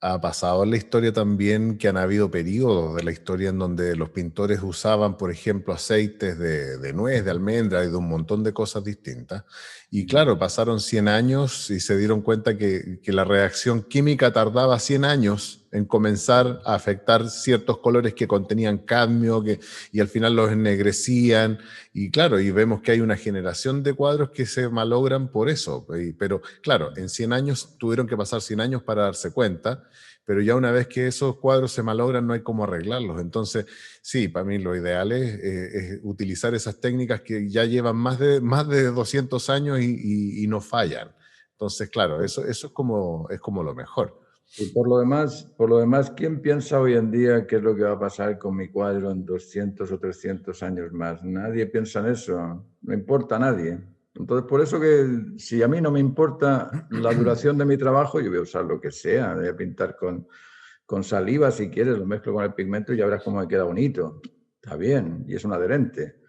ha pasado en la historia también que han habido periodos de la historia en donde los pintores usaban, por ejemplo, aceites de nuez, de almendra y de un montón de cosas distintas. Y claro, pasaron 100 años y se dieron cuenta que la reacción química tardaba 100 años en comenzar a afectar ciertos colores que contenían cadmio y al final los ennegrecían. Y claro, y vemos que hay una generación de cuadros que se malogran por eso. Pero claro, en 100 años tuvieron que pasar 100 años para darse cuenta, pero ya una vez que esos cuadros se malogran no hay cómo arreglarlos. Entonces, sí, para mí lo ideal es utilizar esas técnicas que ya llevan más de 200 años y no fallan. Entonces, claro, eso es como lo mejor. Y por lo demás, ¿quién piensa hoy en día qué es lo que va a pasar con mi cuadro en 200 o 300 años más? Nadie piensa en eso, no importa a nadie. Entonces, por eso que si a mí no me importa la duración de mi trabajo, yo voy a usar lo que sea, voy a pintar con saliva si quieres, lo mezclo con el pigmento y ya verás cómo me queda bonito. Está bien, y es un adherente.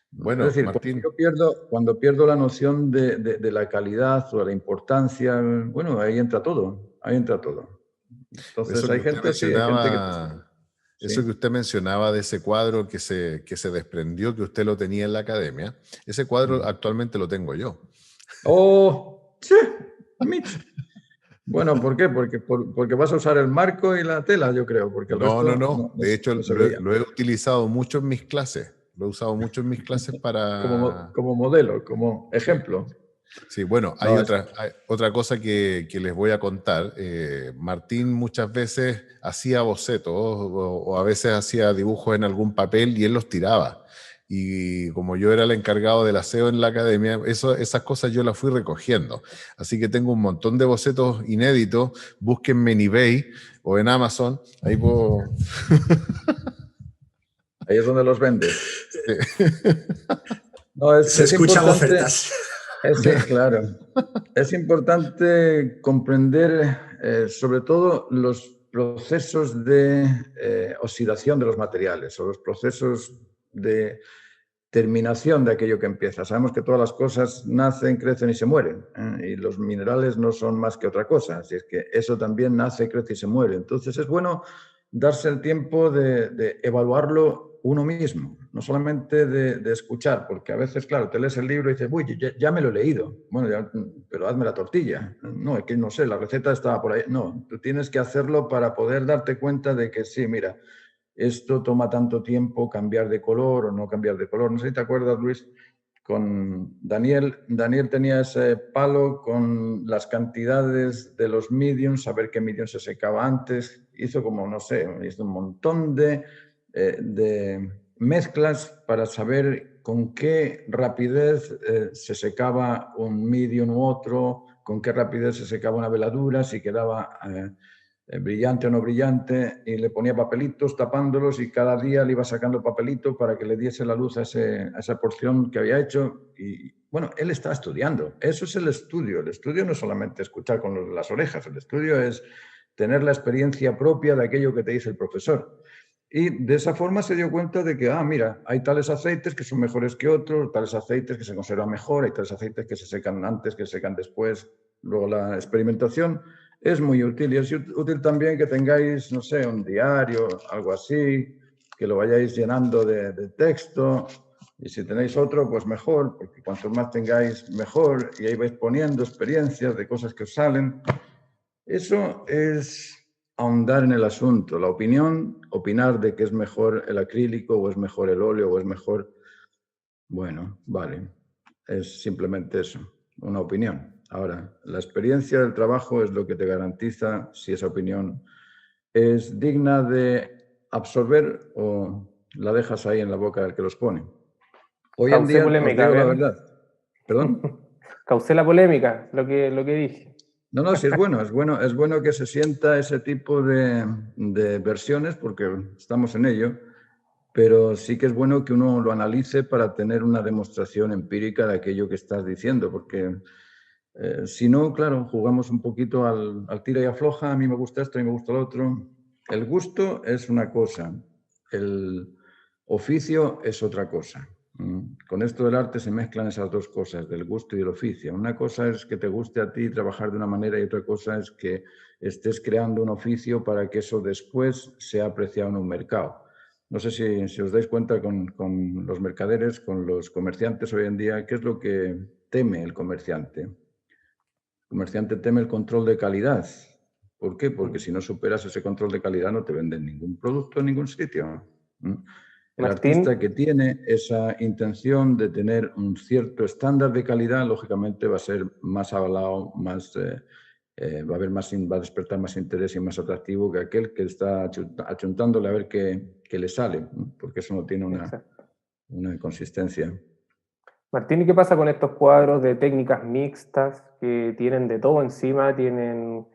Bueno, es decir, Martín, cuando pierdo la noción de la calidad o de la importancia, bueno, ahí entra todo. Entonces eso que hay usted gente, sí, hay gente que... eso que usted mencionaba de ese cuadro que se desprendió, que usted lo tenía en la academia, ese cuadro actualmente lo tengo yo. ¡Oh! ¡Sí! Mitch. Bueno, ¿por qué? Porque vas a usar el marco y la tela, yo creo, porque el resto No. De hecho, no se veía. lo he utilizado mucho en mis clases. Lo he usado mucho en mis clases para... Como modelo, como ejemplo. Sí, bueno, hay No, otra cosa que les voy a contar. Martín muchas veces hacía bocetos o a veces hacía dibujos en algún papel y él los tiraba. Y como yo era el encargado del aseo en la academia, esas cosas yo las fui recogiendo. Así que tengo un montón de bocetos inéditos. Búsquenme en eBay o en Amazon. Ahí puedo... ahí es donde los vendes. No, Se escuchan ofertas. Claro. Es importante comprender sobre todo los procesos de oxidación de los materiales o los procesos de terminación de aquello que empieza. Sabemos que todas las cosas nacen, crecen y se mueren, y los minerales no son más que otra cosa, así es que eso también nace, crece y se muere. Entonces es bueno darse el tiempo de evaluarlo uno mismo, no solamente de escuchar, porque a veces, claro, te lees el libro y dices, uy, ya me lo he leído, bueno, pero hazme la tortilla. No, es que no sé, la receta estaba por ahí. No, tú tienes que hacerlo para poder darte cuenta de que sí, mira, esto toma tanto tiempo cambiar de color o no cambiar de color. No sé si te acuerdas, Luis, con Daniel. Daniel tenía ese palo con las cantidades de los mediums, saber qué medium se secaba antes. Hizo como, no sé, hizo un montón de mezclas para saber con qué rapidez se secaba un medium u otro, con qué rapidez se secaba una veladura, si quedaba brillante o no brillante, y le ponía papelitos tapándolos y cada día le iba sacando papelito para que le diese la luz a esa porción que había hecho. Y bueno, él estaba estudiando. Eso es el estudio. El estudio no es solamente escuchar con las orejas, el estudio es tener la experiencia propia de aquello que te dice el profesor. Y de esa forma se dio cuenta de que, mira, hay tales aceites que son mejores que otros, tales aceites que se conservan mejor, hay tales aceites que se secan antes, que se secan después. Luego la experimentación es muy útil, y es útil también que tengáis, no sé, un diario, algo así, que lo vayáis llenando de texto, y si tenéis otro, pues mejor, porque cuanto más tengáis, mejor, y ahí vais poniendo experiencias de cosas que os salen. Eso es ahondar en el asunto. La opinión, opinar de que es mejor el acrílico o es mejor el óleo o es mejor... Bueno, vale, es simplemente eso, una opinión. Ahora, la experiencia del trabajo es lo que te garantiza si esa opinión es digna de absorber o la dejas ahí en la boca del que los pone. Hoy en Causé día, os polémica, digo la ¿ven? verdad. ¿Perdón? Causé la polémica, lo que dije. No, sí, es bueno que se sienta ese tipo de versiones porque estamos en ello, pero sí que es bueno que uno lo analice para tener una demostración empírica de aquello que estás diciendo, porque si no, claro, jugamos un poquito al tira y afloja, a mí me gusta esto y me gusta lo otro. El gusto es una cosa, el oficio es otra cosa. Con esto del arte se mezclan esas dos cosas, del gusto y del oficio. Una cosa es que te guste a ti trabajar de una manera y otra cosa es que estés creando un oficio para que eso después sea apreciado en un mercado. No sé si os dais cuenta con los mercaderes, con los comerciantes hoy en día, ¿qué es lo que teme el comerciante? El comerciante teme el control de calidad. ¿Por qué? Porque si no superas ese control de calidad no te venden ningún producto en ningún sitio. El Martín, artista que tiene esa intención de tener un cierto estándar de calidad, lógicamente va a ser más avalado, va a despertar más interés y más atractivo que aquel que está achuntándole a ver qué le sale, porque eso no tiene exacto. una consistencia. Martín, ¿y qué pasa con estos cuadros de técnicas mixtas que tienen de todo encima? Tienen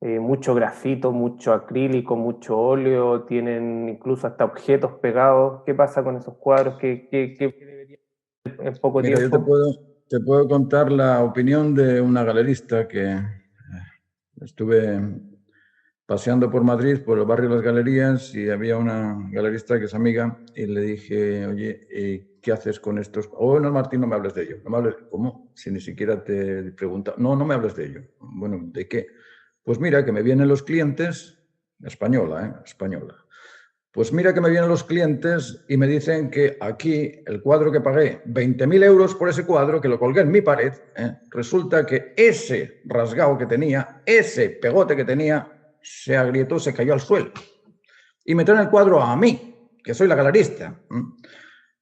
mucho grafito, mucho acrílico, mucho óleo, tienen incluso hasta objetos pegados. ¿Qué pasa con esos cuadros? ¿Qué debería hacer en poco Mira, yo tiempo? te puedo contar la opinión de una galerista que estuve paseando por Madrid, por el barrio de las galerías, y había una galerista que es amiga, y le dije, oye, ¿qué haces con estos? Oh, no, Martín, no me hables de ello. No me hables, ¿cómo? Si ni siquiera te pregunta. No, no me hables de ello. Bueno, ¿de qué? Pues mira, que me vienen los clientes, española, española. Pues mira que me vienen los clientes y me dicen que aquí el cuadro que pagué 20.000 euros por ese cuadro, que lo colgué en mi pared, resulta que ese rasgado que tenía, ese pegote que tenía, se agrietó, se cayó al suelo. Y me traen el cuadro a mí, que soy la galerista.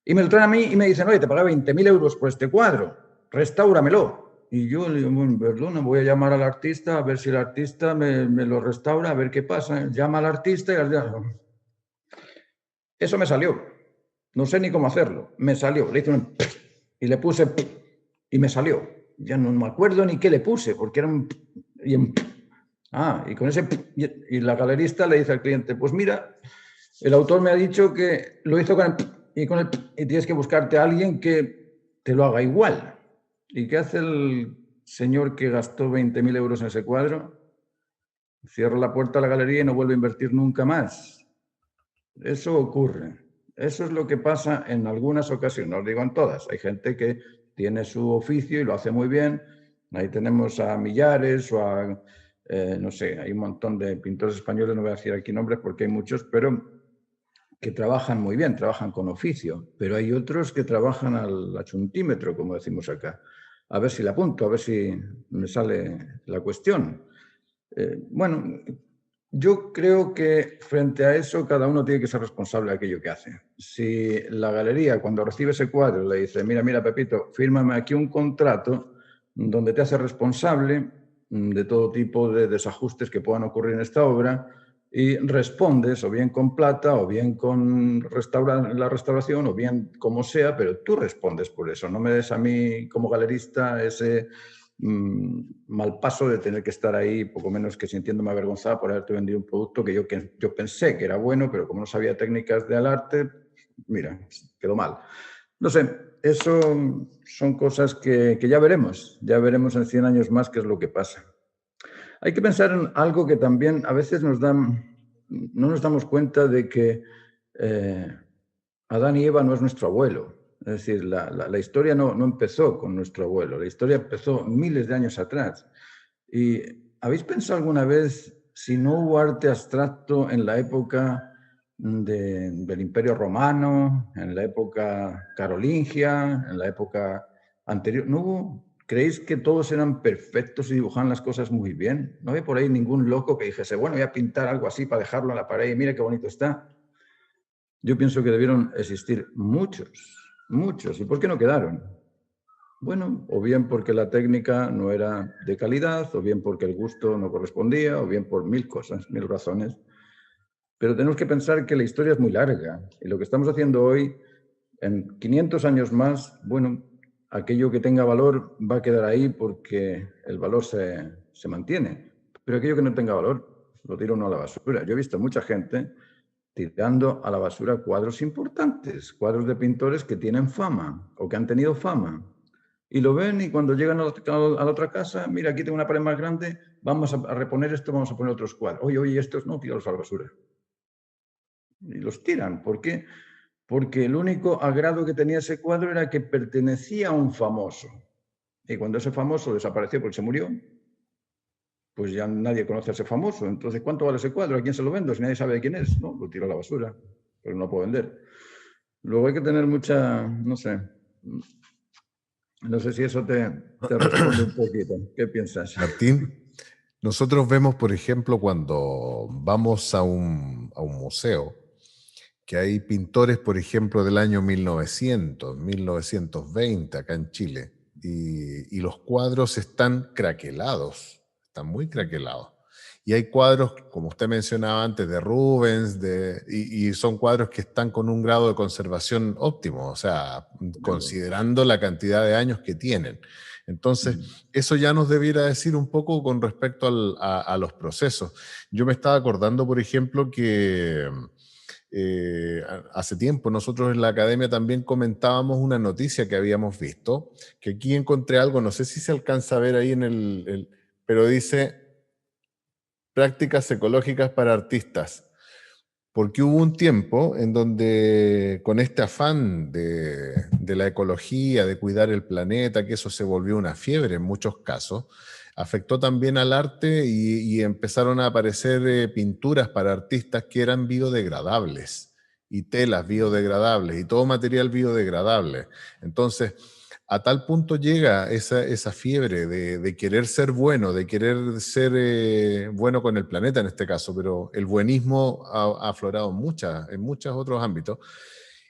Y me lo traen a mí y me dicen, oye, te pagué 20.000 euros por este cuadro, restáuramelo. Y yo le digo, bueno, perdona, voy a llamar al artista a ver si el artista me lo restaura, a ver qué pasa. Llama al artista y eso me salió. No sé ni cómo hacerlo. Me salió. Le hice un y le puse y me salió. Ya no me acuerdo ni qué le puse, porque era un y con ese y la galerista le dice al cliente, pues mira, el autor me ha dicho que lo hizo con el y tienes que buscarte a alguien que te lo haga igual. ¿Y qué hace el señor que gastó 20.000 euros en ese cuadro? cierra la puerta a la galería y no vuelve a invertir nunca más. Eso ocurre. Eso es lo que pasa en algunas ocasiones, no os digo en todas. Hay gente que tiene su oficio y lo hace muy bien. Ahí tenemos a Millares o a, no sé, hay un montón de pintores españoles, no voy a decir aquí nombres porque hay muchos, pero que trabajan muy bien, trabajan con oficio. Pero hay otros que trabajan al achuntímetro, como decimos acá. A ver si la apunto, a ver si me sale la cuestión. Bueno, yo creo que frente a eso cada uno tiene que ser responsable de aquello que hace. Si la galería cuando recibe ese cuadro le dice, mira, mira Pepito, fírmame aquí un contrato donde te hace responsable de todo tipo de desajustes que puedan ocurrir en esta obra y respondes o bien con plata o bien con la restauración o bien como sea, pero tú respondes por eso. No me des a mí como galerista ese mal paso de tener que estar ahí, poco menos que sintiéndome avergonzada por haberte vendido un producto que yo pensé que era bueno, pero como no sabía técnicas del arte, mira, quedó mal. No sé, eso son cosas que ya veremos en 100 años más qué es lo que pasa. Hay que pensar en algo que también a veces no nos damos cuenta de que Adán y Eva no es nuestro abuelo. Es decir, la historia no empezó con nuestro abuelo, la historia empezó miles de años atrás. ¿Y habéis pensado alguna vez si no hubo arte abstracto en la época del Imperio Romano, en la época carolingia, en la época anterior? ¿No hubo? ¿Creéis que todos eran perfectos y dibujaban las cosas muy bien? ¿No había por ahí ningún loco que dijese, bueno, voy a pintar algo así para dejarlo en la pared y mira qué bonito está? Yo pienso que debieron existir muchos. ¿Y por qué no quedaron? Bueno, o bien porque la técnica no era de calidad, o bien porque el gusto no correspondía, o bien por 1000 cosas, 1000 razones. Pero tenemos que pensar que la historia es muy larga y lo que estamos haciendo hoy, en 500 años más, bueno, aquello que tenga valor va a quedar ahí porque el valor se mantiene. Pero aquello que no tenga valor, lo tira uno a la basura. Yo he visto mucha gente tirando a la basura cuadros importantes, cuadros de pintores que tienen fama o que han tenido fama. Y lo ven y cuando llegan a la otra casa, mira, aquí tengo una pared más grande, vamos a reponer esto, vamos a poner otros cuadros. Oye, estos no, tíralos a la basura. Y los tiran. ¿Por qué? Porque el único agrado que tenía ese cuadro era que pertenecía a un famoso. Y cuando ese famoso desapareció porque se murió, pues ya nadie conoce a ese famoso. Entonces, ¿cuánto vale ese cuadro? ¿A quién se lo vendo? Si nadie sabe de quién es, no, lo tiro a la basura, pero no lo puedo vender. Luego hay que tener mucha, no sé si eso te responde un poquito. ¿Qué piensas? Martín, nosotros vemos, por ejemplo, cuando vamos a un museo, que hay pintores, por ejemplo, del año 1900, 1920, acá en Chile, y los cuadros están craquelados, están muy craquelados. Y hay cuadros, como usted mencionaba antes, de Rubens, y son cuadros que están con un grado de conservación óptimo, o sea, considerando la cantidad de años que tienen. Entonces, eso ya nos debiera decir un poco con respecto a los procesos. Yo me estaba acordando, por ejemplo, que hace tiempo nosotros en la academia también comentábamos una noticia que habíamos visto, que aquí encontré algo, no sé si se alcanza a ver ahí pero dice prácticas ecológicas para artistas, porque hubo un tiempo en donde con este afán de la ecología, de cuidar el planeta, que eso se volvió una fiebre en muchos casos, afectó también al arte y empezaron a aparecer pinturas para artistas que eran biodegradables y telas biodegradables y todo material biodegradable. Entonces, a tal punto llega esa fiebre de querer ser bueno, de querer ser bueno con el planeta en este caso, pero el buenismo ha aflorado en muchos otros ámbitos.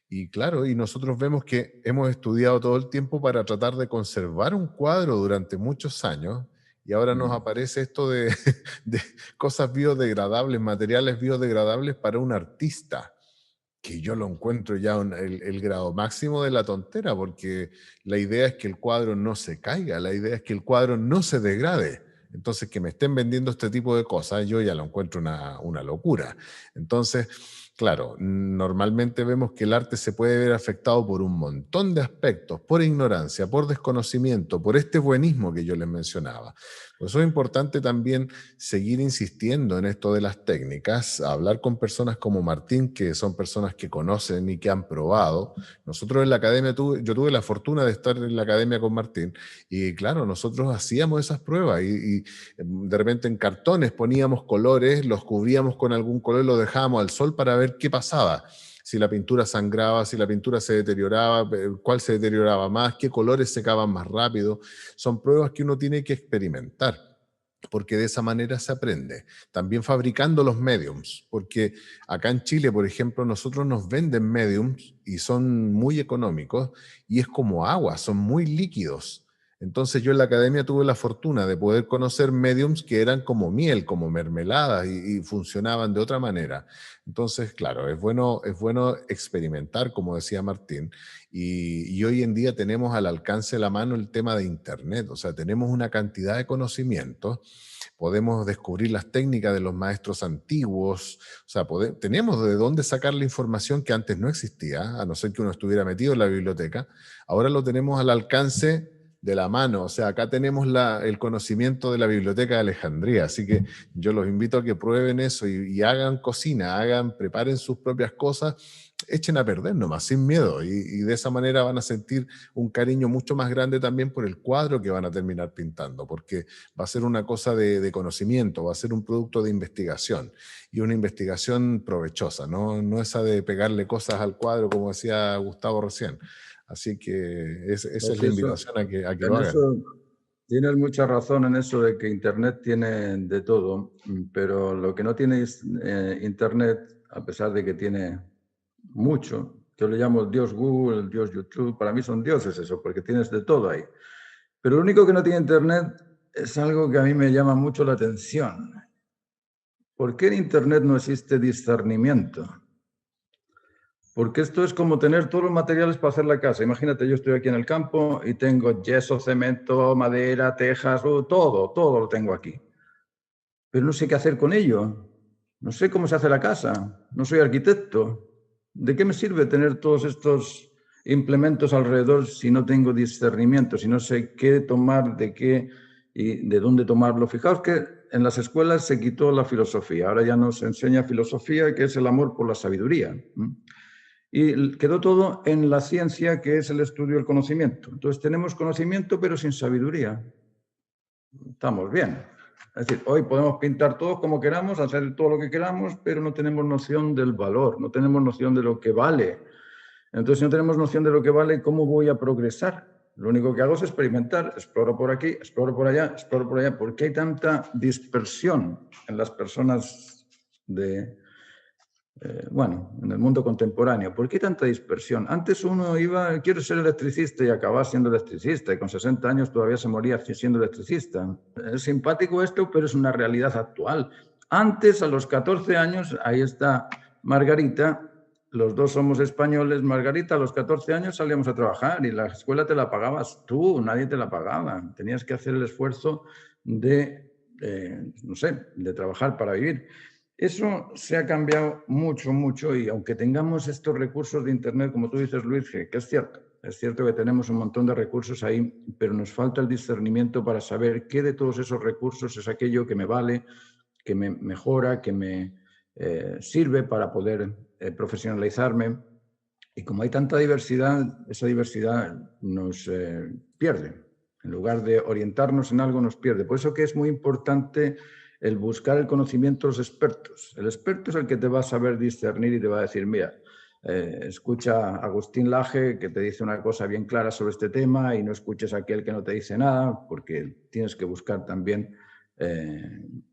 Y claro, y nosotros vemos que hemos estudiado todo el tiempo para tratar de conservar un cuadro durante muchos años y ahora nos aparece esto de cosas biodegradables, materiales biodegradables para un artista, que yo lo encuentro ya el grado máximo de la tontera, porque la idea es que el cuadro no se caiga, la idea es que el cuadro no se degrade. Entonces, que me estén vendiendo este tipo de cosas, yo ya lo encuentro una locura. Entonces, Claro, normalmente vemos que el arte se puede ver afectado por un montón de aspectos, por ignorancia, por desconocimiento, por este buenismo que yo les mencionaba. Por eso es importante también seguir insistiendo en esto de las técnicas, hablar con personas como Martín, que son personas que conocen y que han probado. Nosotros en la academia, yo tuve la fortuna de estar en la academia con Martín, y claro, nosotros hacíamos esas pruebas y de repente en cartones poníamos colores, los cubríamos con algún color y los dejábamos al sol para ver qué pasaba. Si la pintura sangraba, si la pintura se deterioraba, cuál se deterioraba más, qué colores secaban más rápido. Son pruebas que uno tiene que experimentar, porque de esa manera se aprende. También fabricando los mediums, porque acá en Chile, por ejemplo, nosotros nos venden mediums y son muy económicos y es como agua, son muy líquidos. Entonces yo en la academia tuve la fortuna de poder conocer mediums que eran como miel, como mermelada y funcionaban de otra manera. Entonces, claro, es bueno experimentar, como decía Martín, y hoy en día tenemos al alcance de la mano el tema de Internet, o sea, tenemos una cantidad de conocimientos, podemos descubrir las técnicas de los maestros antiguos, o sea, tenemos de dónde sacar la información que antes no existía, a no ser que uno estuviera metido en la biblioteca, ahora lo tenemos al alcance de la mano, o sea, acá tenemos el conocimiento de la Biblioteca de Alejandría, así que yo los invito a que prueben eso y hagan cocina, preparen sus propias cosas, echen a perder nomás, sin miedo, y de esa manera van a sentir un cariño mucho más grande también por el cuadro que van a terminar pintando, porque va a ser una cosa de conocimiento, va a ser un producto de investigación, y una investigación provechosa, no esa de pegarle cosas al cuadro, como decía Gustavo recién. Así que esa es la invitación a que lo hagan. Tienes mucha razón en eso de que Internet tiene de todo, pero lo que no tiene Internet, a pesar de que tiene mucho, yo le llamo el dios Google, el dios YouTube, para mí son dioses eso, porque tienes de todo ahí. Pero lo único que no tiene Internet es algo que a mí me llama mucho la atención. ¿Por qué en Internet no existe discernimiento? Porque esto es como tener todos los materiales para hacer la casa. Imagínate, yo estoy aquí en el campo y tengo yeso, cemento, madera, tejas, todo lo tengo aquí. Pero no sé qué hacer con ello. No sé cómo se hace la casa. No soy arquitecto. ¿De qué me sirve tener todos estos implementos alrededor si no tengo discernimiento, si no sé qué tomar, de qué y de dónde tomarlo? Fijaos que en las escuelas se quitó la filosofía. Ahora ya nos enseña filosofía, que es el amor por la sabiduría. Y quedó todo en la ciencia, que es el estudio del conocimiento. Entonces tenemos conocimiento, pero sin sabiduría. Estamos bien. Es decir, hoy podemos pintar todos como queramos, hacer todo lo que queramos, pero no tenemos noción del valor, no tenemos noción de lo que vale. Entonces, si no tenemos noción de lo que vale, ¿cómo voy a progresar? Lo único que hago es experimentar. Exploro por aquí, exploro por allá, exploro por allá. ¿Por qué hay tanta dispersión en las personas en el mundo contemporáneo? ¿Por qué tanta dispersión? Antes uno iba, quiero ser electricista, y acababa siendo electricista, y con 60 años todavía se moría siendo electricista. Es simpático esto, pero es una realidad actual. Antes, a los 14 años, ahí está Margarita, los dos somos españoles. Margarita, a los 14 años salíamos a trabajar y la escuela te la pagabas tú, nadie te la pagaba. Tenías que hacer el esfuerzo de trabajar para vivir. Eso se ha cambiado mucho, mucho, y aunque tengamos estos recursos de Internet, como tú dices, Luis, que es cierto que tenemos un montón de recursos ahí, pero nos falta el discernimiento para saber qué de todos esos recursos es aquello que me vale, que me mejora, que me sirve para poder profesionalizarme. Y como hay tanta diversidad, esa diversidad nos pierde. En lugar de orientarnos en algo, nos pierde. Por eso que es muy importante el buscar el conocimiento de los expertos. El experto es el que te va a saber discernir y te va a decir, mira, escucha a Agustín Laje, que te dice una cosa bien clara sobre este tema, y no escuches a aquel que no te dice nada, porque tienes que buscar también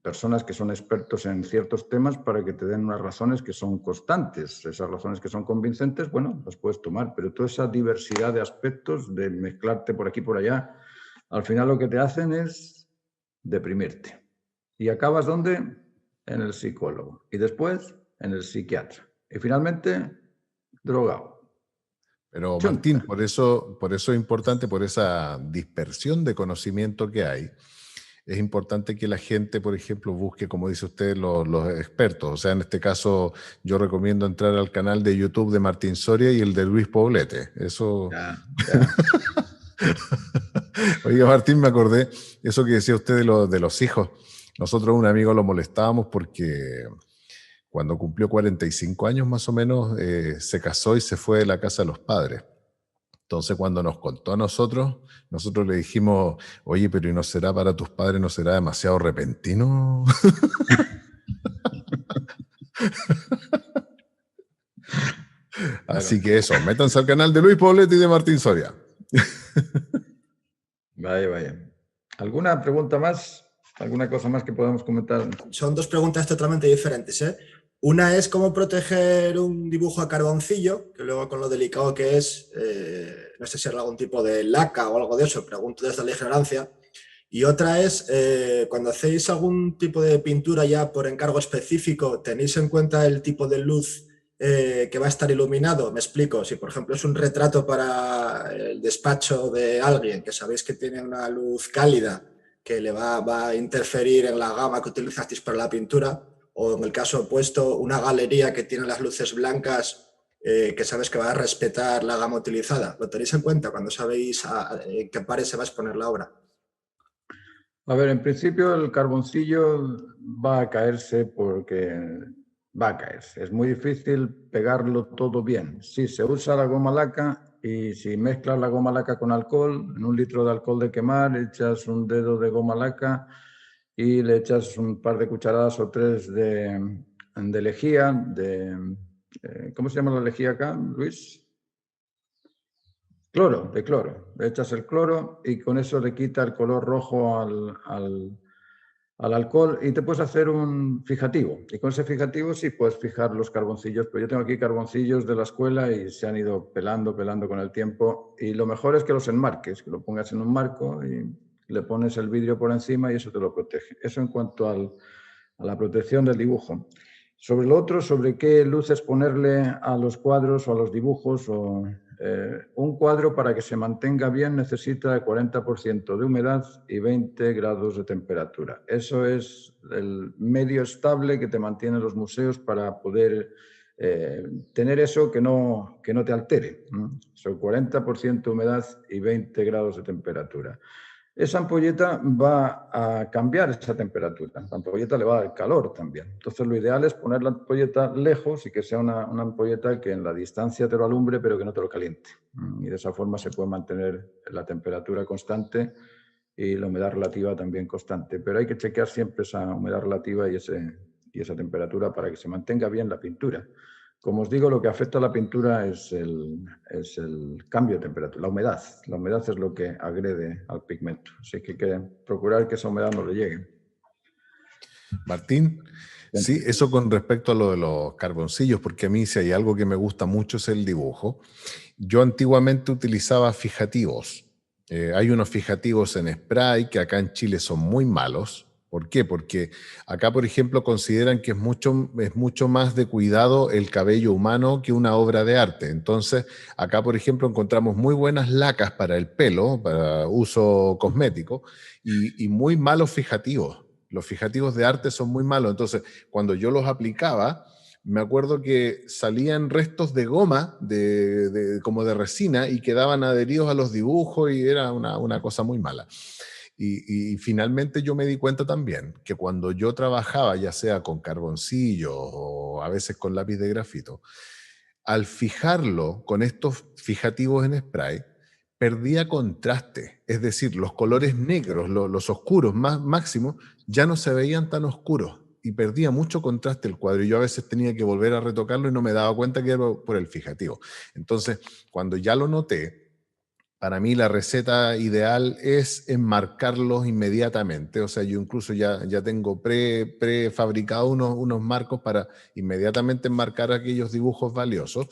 personas que son expertos en ciertos temas para que te den unas razones que son constantes. Esas razones que son convincentes, bueno, las puedes tomar, pero toda esa diversidad de aspectos, de mezclarte por aquí y por allá, al final lo que te hacen es deprimirte. Y acabas, ¿dónde? En el psicólogo. Y después, en el psiquiatra. Y finalmente, drogado. Pero Martín, por eso es importante, por esa dispersión de conocimiento que hay, es importante que la gente, por ejemplo, busque, como dice usted, los expertos. O sea, en este caso, yo recomiendo entrar al canal de YouTube de Martín Soria y el de Luis Poblete. Eso... Ya, ya. Oiga, Martín, me acordé, eso que decía usted de los hijos. Nosotros un amigo lo molestábamos porque cuando cumplió 45 años más o menos, se casó y se fue de la casa de los padres. Entonces, cuando nos contó a nosotros le dijimos, oye, pero ¿y no será para tus padres, no será demasiado repentino? Así que eso, métanse al canal de Luis Poblete y de Martín Soria. Vaya, vaya. ¿Alguna pregunta más? ¿Alguna cosa más que podamos comentar? Son dos preguntas totalmente diferentes, ¿eh? Una es cómo proteger un dibujo a carboncillo, que luego con lo delicado que es, no sé si era algún tipo de laca o algo de eso, pregunto desde la ignorancia. Y otra es, cuando hacéis algún tipo de pintura ya por encargo específico, ¿tenéis en cuenta el tipo de luz que va a estar iluminado? Me explico, si por ejemplo es un retrato para el despacho de alguien que sabéis que tiene una luz cálida que le va a interferir en la gama que utilizasteis para la pintura, o en el caso opuesto, una galería que tiene las luces blancas que sabes que va a respetar la gama utilizada. ¿Lo tenéis en cuenta cuando sabéis en qué pared se va a exponer la obra? A ver, en principio el carboncillo va a caerse porque va a caerse. Es muy difícil pegarlo todo bien. Sí, se usa la goma laca y si mezclas la goma laca con alcohol, en 1 litro de alcohol de quemar, echas un dedo de goma laca y le echas un par de cucharadas o 3 de lejía, ¿cómo se llama la lejía acá, Luis? Cloro, de cloro. Le echas el cloro y con eso le quita el color rojo al alcohol y te puedes hacer un fijativo. Y con ese fijativo sí puedes fijar los carboncillos, pero yo tengo aquí carboncillos de la escuela y se han ido pelando con el tiempo. Y lo mejor es que los enmarques, que lo pongas en un marco y le pones el vidrio por encima y eso te lo protege. Eso en cuanto a la protección del dibujo. Sobre lo otro, sobre qué luces ponerle a los cuadros o a los dibujos. Un cuadro para que se mantenga bien necesita 40% de humedad y 20 grados de temperatura. Eso es el medio estable que te mantienen los museos para poder tener eso que no te altere. Son 40% humedad y 20 grados de temperatura. Esa ampolleta va a cambiar esa temperatura. La ampolleta le va a dar calor también. Entonces, lo ideal es poner la ampolleta lejos y que sea una ampolleta que en la distancia te lo alumbre, pero que no te lo caliente. Y de esa forma se puede mantener la temperatura constante y la humedad relativa también constante. Pero hay que chequear siempre esa humedad relativa y esa temperatura para que se mantenga bien la pintura. Como os digo, lo que afecta a la pintura es el cambio de temperatura, la humedad. La humedad es lo que agrede al pigmento. Así que hay que procurar que esa humedad no le llegue. Martín, sí, eso con respecto a lo de los carboncillos, porque a mí si hay algo que me gusta mucho es el dibujo. Yo antiguamente utilizaba fijativos. Hay unos fijativos en spray que acá en Chile son muy malos. ¿Por qué? Porque acá, por ejemplo, consideran que es mucho más de cuidado el cabello humano que una obra de arte. Entonces, acá, por ejemplo, encontramos muy buenas lacas para el pelo, para uso cosmético, y muy malos fijativos. Los fijativos de arte son muy malos. Entonces, cuando yo los aplicaba, me acuerdo que salían restos de goma, como de resina, y quedaban adheridos a los dibujos y era una cosa muy mala. Y finalmente yo me di cuenta también que cuando yo trabajaba, ya sea con carboncillo o a veces con lápiz de grafito, al fijarlo con estos fijativos en spray, perdía contraste. Es decir, los colores negros, los oscuros máximos, ya no se veían tan oscuros y perdía mucho contraste el cuadro. Y yo a veces tenía que volver a retocarlo y no me daba cuenta que era por el fijativo. Entonces, cuando ya lo noté, para mí la receta ideal es enmarcarlos inmediatamente. O sea, yo incluso ya tengo prefabricado unos marcos para inmediatamente enmarcar aquellos dibujos valiosos.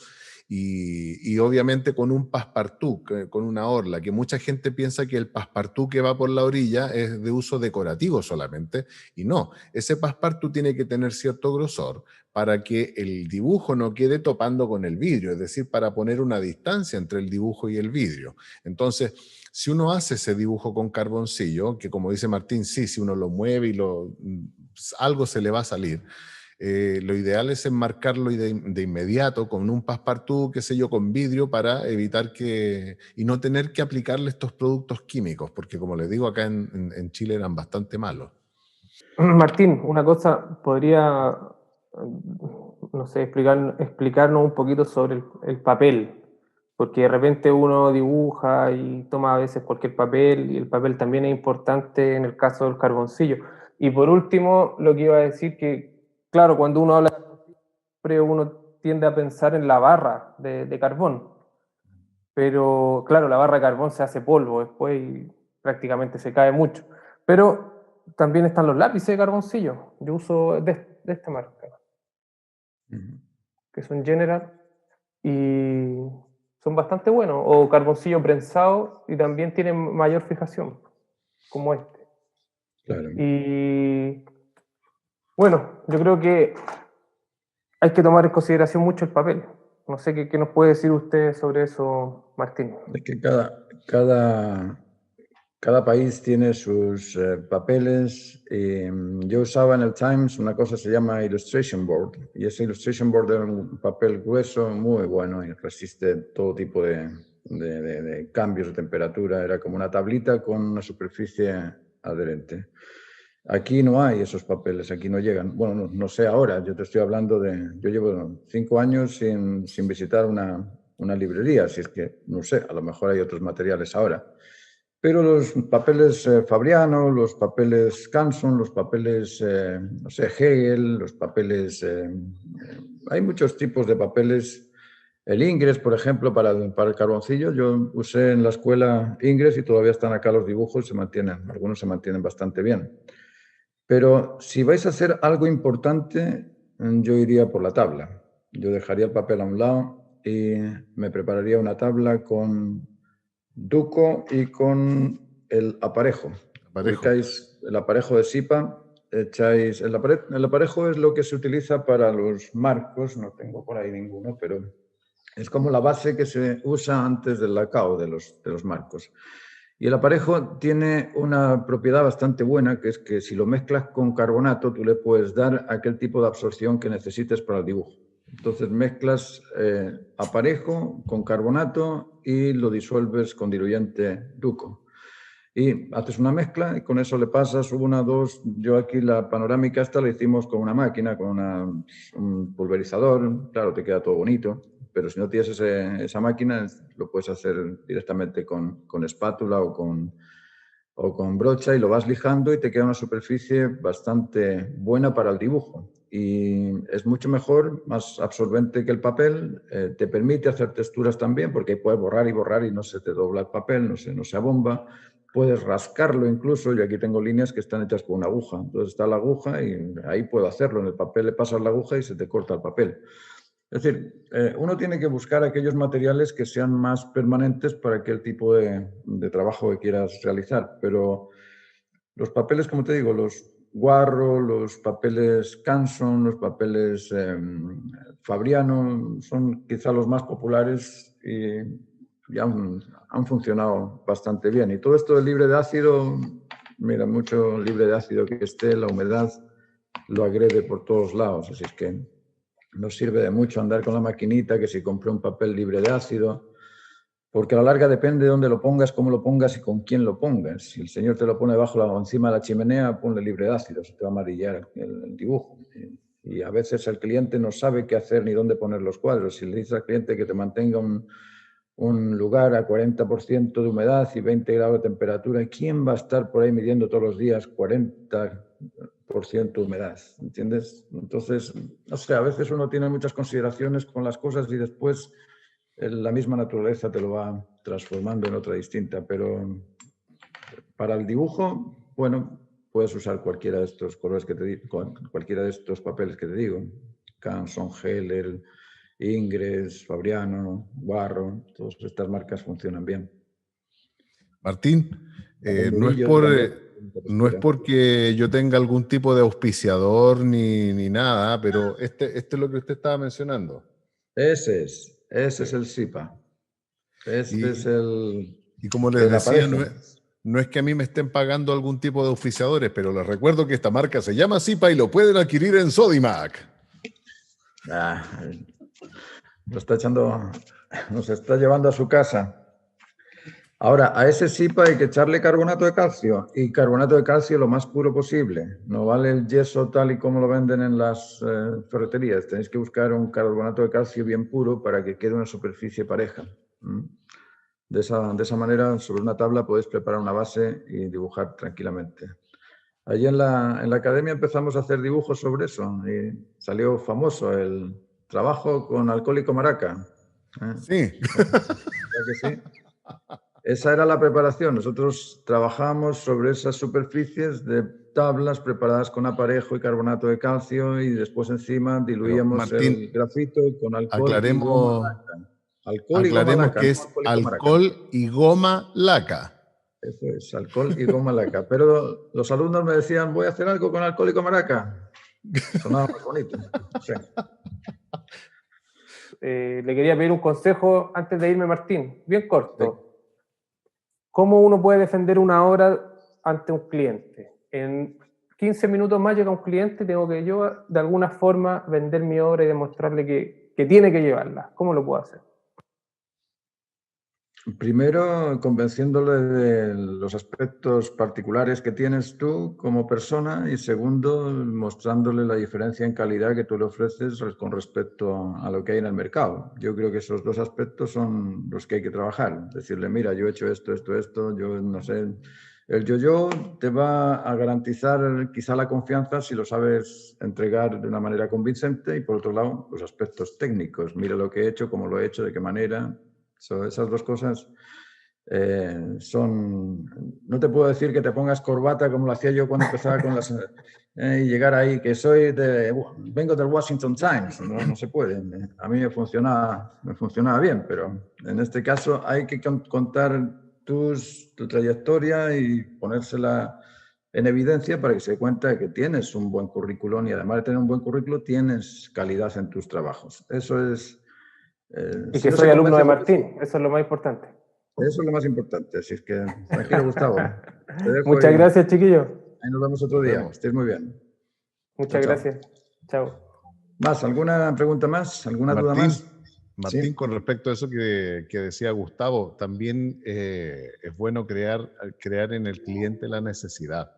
y obviamente con un passepartout, con una orla, que mucha gente piensa que el passepartout que va por la orilla es de uso decorativo solamente, y no, ese passepartout tiene que tener cierto grosor para que el dibujo no quede topando con el vidrio, es decir, para poner una distancia entre el dibujo y el vidrio. Entonces, si uno hace ese dibujo con carboncillo, que como dice Martín, sí, si uno lo mueve y algo se le va a salir, lo ideal es enmarcarlo de inmediato con un passepartout, qué sé yo, con vidrio, para evitar y no tener que aplicarle estos productos químicos, porque como les digo, acá en Chile eran bastante malos. Martín, una cosa, ¿podría, no sé, explicarnos un poquito sobre el papel? Porque de repente uno dibuja y toma a veces cualquier papel, y el papel también es importante en el caso del carboncillo. Y por último, lo que iba a decir que, claro, cuando uno habla de carboncillo, uno tiende a pensar en la barra de carbón. Pero claro, la barra de carbón se hace polvo después y prácticamente se cae mucho. Pero también están los lápices de carboncillo. Yo uso de esta marca, que son General, y son bastante buenos. O carboncillo prensado, y también tienen mayor fijación, como este. Claro. Y bueno, yo creo que hay que tomar en consideración mucho el papel. No sé qué nos puede decir usted sobre eso, Martín. Es que cada país tiene sus papeles. Yo usaba en el Times una cosa que se llama Illustration Board, y ese Illustration Board es un papel grueso muy bueno y resiste todo tipo de cambios de temperatura. Era como una tablita con una superficie adherente. Aquí no hay esos papeles, aquí no llegan. Bueno, no sé ahora, yo te estoy hablando yo llevo 5 años sin visitar una librería, así es que no sé, a lo mejor hay otros materiales ahora. Pero los papeles Fabriano, los papeles Canson, los papeles, no sé, Hegel, los papeles... hay muchos tipos de papeles. El Ingres, por ejemplo, para el carboncillo, yo usé en la escuela Ingres y todavía están acá los dibujos, algunos se mantienen bastante bien. Pero si vais a hacer algo importante, yo iría por la tabla. Yo dejaría el papel a un lado y me prepararía una tabla con Duco y con el aparejo. Ubicáis el aparejo de Sipa, echáis... El aparejo es lo que se utiliza para los marcos, no tengo por ahí ninguno, pero es como la base que se usa antes del lacao de los marcos. Y el aparejo tiene una propiedad bastante buena, que es que si lo mezclas con carbonato, tú le puedes dar aquel tipo de absorción que necesites para el dibujo. Entonces mezclas aparejo con carbonato y lo disuelves con diluyente Duco. Y haces una mezcla y con eso le pasas una, dos... Yo aquí la panorámica esta la hicimos con una máquina, con un pulverizador. Claro, te queda todo bonito. Pero si no tienes esa máquina, lo puedes hacer directamente con espátula o con brocha, y lo vas lijando y te queda una superficie bastante buena para el dibujo. Y es mucho mejor, más absorbente que el papel. Te permite hacer texturas también, porque puedes borrar y borrar y no se te dobla el papel, no se abomba. Puedes rascarlo incluso. Yo aquí tengo líneas que están hechas con una aguja. Entonces está la aguja y ahí puedo hacerlo. En el papel le pasas la aguja y se te corta el papel. Es decir, uno tiene que buscar aquellos materiales que sean más permanentes para aquel tipo de trabajo que quieras realizar. Pero los papeles, como te digo, los Guarro, los papeles Canson, los papeles Fabriano, son quizá los más populares y han funcionado bastante bien. Y todo esto de libre de ácido, mira, mucho libre de ácido que esté, la humedad lo agrede por todos lados, así es que no sirve de mucho andar con la maquinita, que si compré un papel libre de ácido, porque a la larga depende de dónde lo pongas, cómo lo pongas y con quién lo pongas. Si el señor te lo pone debajo o encima de la chimenea, ponle libre de ácido, se te va a amarillar el dibujo. Y a veces el cliente no sabe qué hacer ni dónde poner los cuadros. Si le dices al cliente que te mantenga un lugar a 40% de humedad y 20 grados de temperatura, ¿quién va a estar por ahí midiendo todos los días 40% de humedad? ¿Entiendes? Entonces, no sé, a veces uno tiene muchas consideraciones con las cosas y después la misma naturaleza te lo va transformando en otra distinta. Pero para el dibujo, bueno, puedes usar cualquiera de estos colores que te digo, cualquiera de estos papeles que te digo. Canson, Heller, Ingres, Fabriano, Guarro, todas estas marcas funcionan bien. Martín, no es porque yo tenga algún tipo de auspiciador ni nada, pero este es lo que usted estaba mencionando. Ese es el SIPA. Es el... Y como les decía, no es que a mí me estén pagando algún tipo de oficiadores, pero les recuerdo que esta marca se llama SIPA y lo pueden adquirir en Sodimac. Nos está llevando a su casa. Ahora, a ese SIPA hay que echarle carbonato de calcio, y carbonato de calcio lo más puro posible. No vale el yeso tal y como lo venden en las ferreterías. Tenéis que buscar un carbonato de calcio bien puro para que quede una superficie pareja. De esa manera, sobre una tabla podéis preparar una base y dibujar tranquilamente. Allí en la academia empezamos a hacer dibujos sobre eso y salió famoso el trabajo con alcohólico maraca. Sí. ¿Verdad que sí? Esa era la preparación. Nosotros trabajábamos sobre esas superficies de tablas preparadas con aparejo y carbonato de calcio y después encima diluíamos Martín, el grafito con alcohol y goma laca. Alcohol y goma aclaremos laca, que no es alcohólico alcohol maraca. y goma laca. Eso es, alcohol y goma laca. Pero los alumnos me decían, voy a hacer algo con alcohol y goma laca. Sonaba más bonito. Sí. Le quería pedir un consejo antes de irme, Martín, bien corto. Sí. ¿Cómo uno puede defender una obra ante un cliente? En 15 minutos más llega un cliente y tengo que yo, de alguna forma, vender mi obra y demostrarle que tiene que llevarla. ¿Cómo lo puedo hacer? Primero, convenciéndole de los aspectos particulares que tienes tú como persona, y segundo, mostrándole la diferencia en calidad que tú le ofreces con respecto a lo que hay en el mercado. Yo creo que esos dos aspectos son los que hay que trabajar. Decirle, mira, yo he hecho esto, yo no sé. El yo-yo te va a garantizar quizá la confianza si lo sabes entregar de una manera convincente, y por otro lado, los aspectos técnicos. Mira lo que he hecho, cómo lo he hecho, de qué manera. Esas dos cosas son... No te puedo decir que te pongas corbata como lo hacía yo cuando empezaba con las... y llegar ahí, que vengo del Washington Times. No se puede. A mí me funcionaba bien, pero en este caso hay que contar tu trayectoria y ponérsela en evidencia para que se dé cuenta de que tienes un buen currículum, y además de tener un buen currículum tienes calidad en tus trabajos. Eso es... y que soy alumno de Martín, eso es lo más importante. Eso es lo más importante, así es que tranquilo, Gustavo. Muchas gracias, chiquillo. Ahí nos vemos otro día, estés muy bien. Muchas gracias. Chao. ¿Alguna pregunta más? ¿Alguna duda más? Martín, ¿sí? Con respecto a eso que decía Gustavo, también es bueno crear en el cliente la necesidad.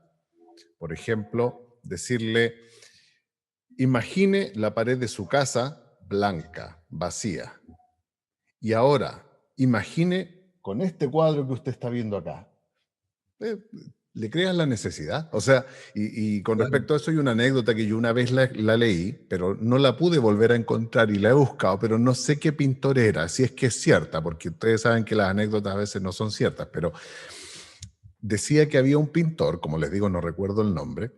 Por ejemplo, decirle, imagine la pared de su casa blanca, vacía. Y ahora, imagine con este cuadro que usted está viendo acá. Le creas la necesidad. O sea, y con respecto a eso hay una anécdota que yo una vez la leí, pero no la pude volver a encontrar y la he buscado, pero no sé qué pintor era, si es que es cierta, porque ustedes saben que las anécdotas a veces no son ciertas, pero decía que había un pintor, como les digo, no recuerdo el nombre,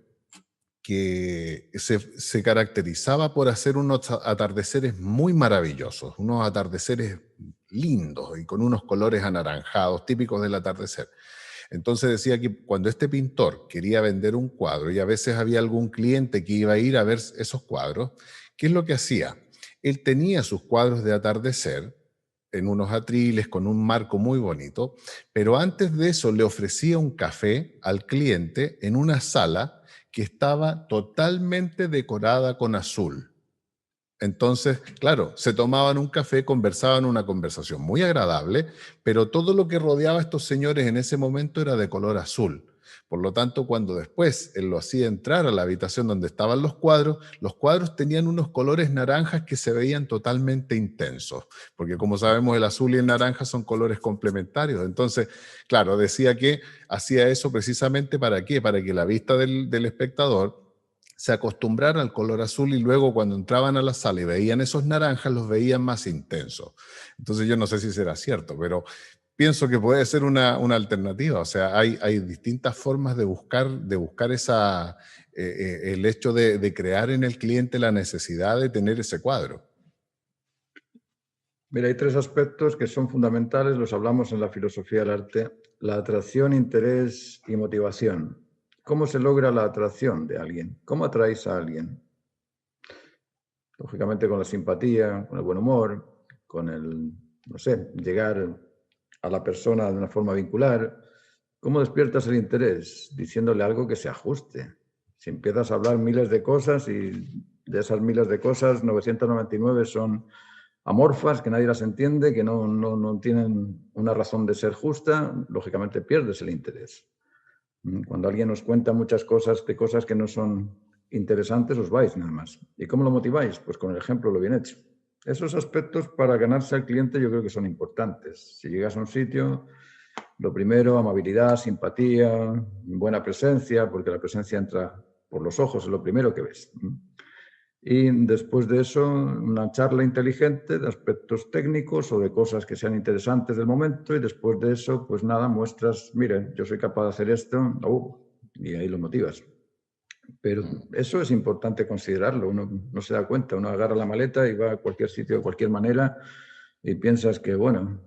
que se caracterizaba por hacer unos atardeceres muy maravillosos, unos atardeceres lindos y con unos colores anaranjados típicos del atardecer. Entonces decía que cuando este pintor quería vender un cuadro, y a veces había algún cliente que iba a ir a ver esos cuadros, ¿qué es lo que hacía? Él tenía sus cuadros de atardecer en unos atriles con un marco muy bonito, pero antes de eso le ofrecía un café al cliente en una sala que estaba totalmente decorada con azul. Entonces, claro, se tomaban un café, conversaban una conversación muy agradable, pero todo lo que rodeaba a estos señores en ese momento era de color azul. Por lo tanto, cuando después él lo hacía entrar a la habitación donde estaban los cuadros tenían unos colores naranjas que se veían totalmente intensos, porque como sabemos el azul y el naranja son colores complementarios. Entonces, claro, decía que hacía eso precisamente ¿para qué? Para que la vista del espectador se acostumbraran al color azul, y luego cuando entraban a la sala y veían esos naranjas, los veían más intensos. Entonces yo no sé si será cierto, pero pienso que puede ser una alternativa. O sea, hay distintas formas de buscar el hecho de crear en el cliente la necesidad de tener ese cuadro. Mira, hay 3 aspectos que son fundamentales, los hablamos en la filosofía del arte: la atracción, interés y motivación. ¿Cómo se logra la atracción de alguien? ¿Cómo atraes a alguien? Lógicamente con la simpatía, con el buen humor, con el, no sé, llegar a la persona de una forma vincular. ¿Cómo despiertas el interés? Diciéndole algo que se ajuste. Si empiezas a hablar miles de cosas y de esas miles de cosas, 999 son amorfas, que nadie las entiende, que no tienen una razón de ser justa, lógicamente pierdes el interés. Cuando alguien os cuenta muchas cosas de cosas que no son interesantes, os vais nada más. ¿Y cómo lo motiváis? Pues con el ejemplo, lo bien hecho. Esos aspectos para ganarse al cliente yo creo que son importantes. Si llegas a un sitio, lo primero, amabilidad, simpatía, buena presencia, porque la presencia entra por los ojos, es lo primero que ves. Y después de eso, una charla inteligente de aspectos técnicos o de cosas que sean interesantes del momento, y después de eso, pues nada, muestras, miren, yo soy capaz de hacer esto, y ahí lo motivas. Pero eso es importante considerarlo, uno no se da cuenta, uno agarra la maleta y va a cualquier sitio de cualquier manera y piensas que, bueno,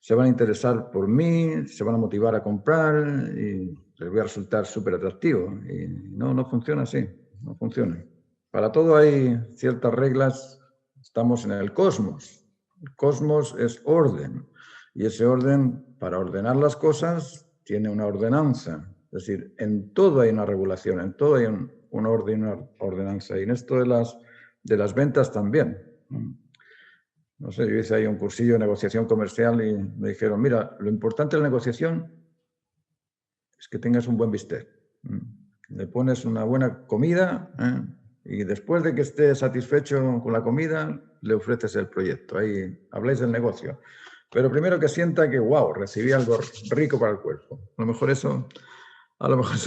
se van a interesar por mí, se van a motivar a comprar y les voy a resultar súper atractivo. Y no funciona así, no funciona. Para todo hay ciertas reglas, estamos en el cosmos. El cosmos es orden, y ese orden, para ordenar las cosas, tiene una ordenanza. Es decir, en todo hay una regulación, en todo hay un orden y una ordenanza. Y en esto de las ventas también. No sé, yo hice ahí un cursillo de negociación comercial y me dijeron, mira, lo importante de la negociación es que tengas un buen bistec. Le pones una buena comida, y después de que esté satisfecho con la comida, le ofreces el proyecto. Ahí habláis del negocio. Pero primero que sienta que, wow, recibí algo rico para el cuerpo. A lo mejor eso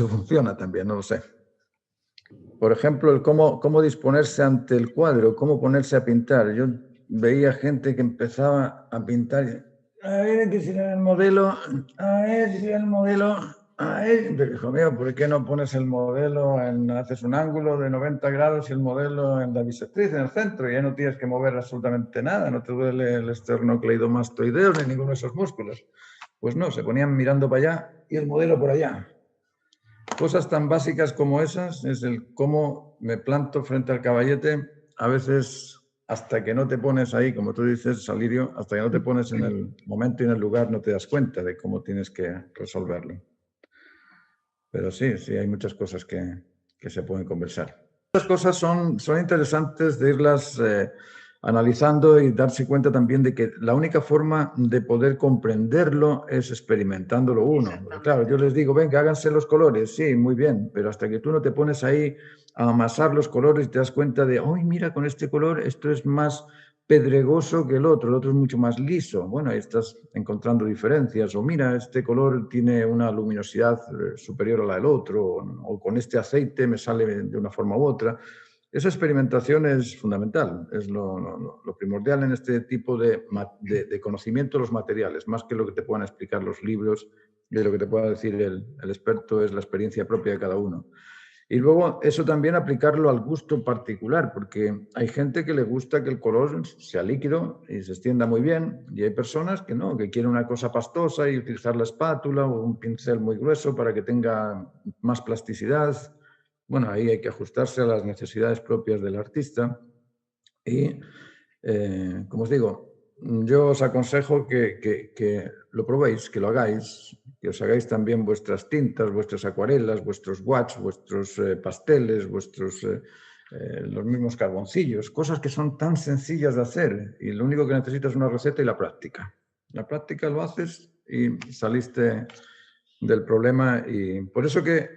funciona también, no lo sé. Por ejemplo, el cómo disponerse ante el cuadro, cómo ponerse a pintar. Yo veía gente que empezaba a pintar. A ver, que si era el modelo, a ver si era el modelo. Pero, hijo mío, ¿por qué no pones el modelo haces un ángulo de 90 grados y el modelo en la bisectriz, en el centro, y ya no tienes que mover absolutamente nada, no te duele el esternocleidomastoideo ni ninguno de esos músculos? Pues no, se ponían mirando para allá y el modelo por allá. Cosas tan básicas como esas es el cómo me planto frente al caballete. A veces, hasta que no te pones ahí, como tú dices, Salirio, hasta que no te pones en el momento y en el lugar, no te das cuenta de cómo tienes que resolverlo. Pero sí, hay muchas cosas que se pueden conversar. Estas cosas son interesantes de irlas analizando y darse cuenta también de que la única forma de poder comprenderlo es experimentándolo uno. Porque, claro, yo les digo, venga, háganse los colores, sí, muy bien, pero hasta que tú no te pones ahí a amasar los colores y te das cuenta de, ¡ay, mira, con este color esto es más pedregoso que el otro es mucho más liso! Bueno, ahí estás encontrando diferencias. O mira, este color tiene una luminosidad superior a la del otro, o con este aceite me sale de una forma u otra. Esa experimentación es fundamental, es lo primordial en este tipo de conocimiento de los materiales, más que lo que te puedan explicar los libros y lo que te pueda decir el experto es la experiencia propia de cada uno. Y luego eso también aplicarlo al gusto particular, porque hay gente que le gusta que el color sea líquido y se extienda muy bien, y hay personas que no, que quieren una cosa pastosa y utilizar la espátula o un pincel muy grueso para que tenga más plasticidad. Bueno, ahí hay que ajustarse a las necesidades propias del artista. Y, como os digo, yo os aconsejo que lo probéis, que lo hagáis, que os hagáis también vuestras tintas, vuestras acuarelas, vuestros gouaches, vuestros pasteles, los mismos carboncillos, cosas que son tan sencillas de hacer y lo único que necesitas es una receta y la práctica. La práctica lo haces y saliste del problema. Y por eso que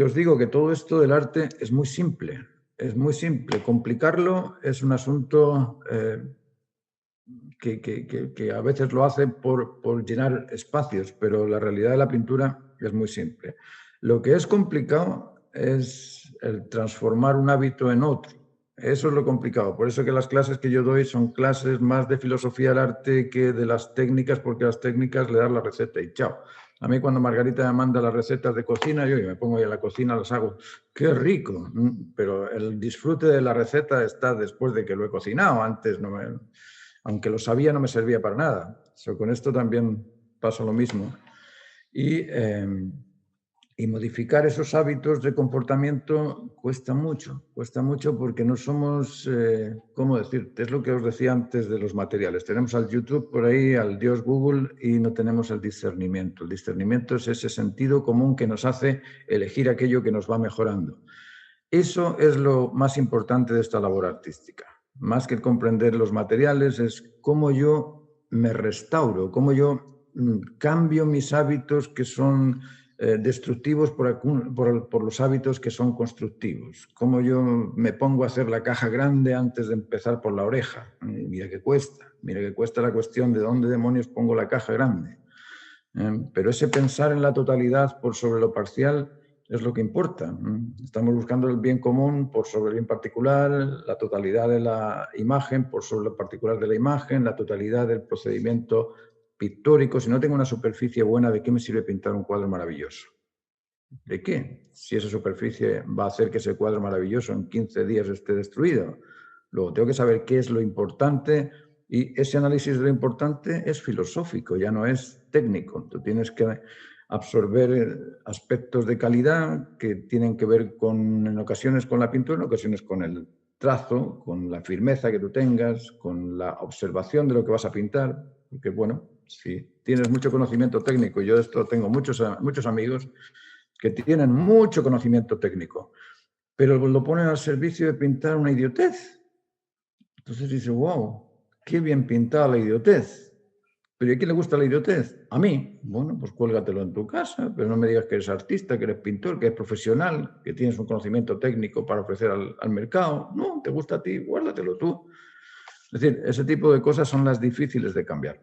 os digo que todo esto del arte es muy simple. Es muy simple. Complicarlo es un asunto que a veces lo hace por llenar espacios, pero la realidad de la pintura es muy simple. Lo que es complicado es el transformar un hábito en otro. Eso es lo complicado. Por eso que las clases que yo doy son clases más de filosofía del arte que de las técnicas, porque las técnicas le das la receta y chao. A mí cuando Margarita me manda las recetas de cocina, yo me pongo ahí en la cocina, las hago, ¡qué rico! Pero el disfrute de la receta está después de que lo he cocinado. Antes, aunque lo sabía, no me servía para nada. Con esto también pasa lo mismo. Y modificar esos hábitos de comportamiento cuesta mucho porque no somos, ¿cómo decirte? Es lo que os decía antes de los materiales. Tenemos al YouTube por ahí, al Dios Google, y no tenemos el discernimiento. El discernimiento es ese sentido común que nos hace elegir aquello que nos va mejorando. Eso es lo más importante de esta labor artística. Más que el comprender los materiales, es cómo yo me restauro, cómo yo cambio mis hábitos que son destructivos por los hábitos que son constructivos. Cómo yo me pongo a hacer la caja grande antes de empezar por la oreja. Mira que cuesta la cuestión de dónde demonios pongo la caja grande. Pero ese pensar en la totalidad por sobre lo parcial es lo que importa. Estamos buscando el bien común por sobre el bien particular, la totalidad de la imagen por sobre lo particular de la imagen, la totalidad del procedimiento pictórico. Si no tengo una superficie buena, ¿de qué me sirve pintar un cuadro maravilloso? ¿De qué? Si esa superficie va a hacer que ese cuadro maravilloso en 15 días esté destruido. Luego tengo que saber qué es lo importante, y ese análisis de lo importante es filosófico, ya no es técnico. Tú tienes que absorber aspectos de calidad que tienen que ver en ocasiones con la pintura, en ocasiones con el trazo, con la firmeza que tú tengas, con la observación de lo que vas a pintar. Porque, bueno, si tienes mucho conocimiento técnico, yo de esto tengo muchos amigos que tienen mucho conocimiento técnico, pero lo ponen al servicio de pintar una idiotez. Entonces dice, wow, qué bien pintada la idiotez. ¿Pero a quién le gusta la idiotez? A mí. Bueno, pues cuélgatelo en tu casa, pero no me digas que eres artista, que eres pintor, que eres profesional, que tienes un conocimiento técnico para ofrecer al mercado. No, te gusta a ti, guárdatelo tú. Es decir, ese tipo de cosas son las difíciles de cambiar,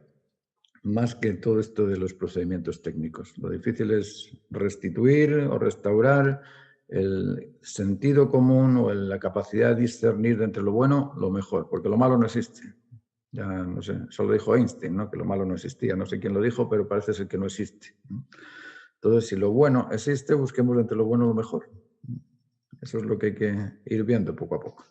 más que todo esto de los procedimientos técnicos. Lo difícil es restituir o restaurar el sentido común o la capacidad de discernir entre lo bueno, lo mejor, porque lo malo no existe. Ya no sé, eso lo dijo Einstein, ¿no? Que lo malo no existía. No sé quién lo dijo, pero parece ser que no existe. Entonces, si lo bueno existe, busquemos entre lo bueno lo mejor. Eso es lo que hay que ir viendo poco a poco.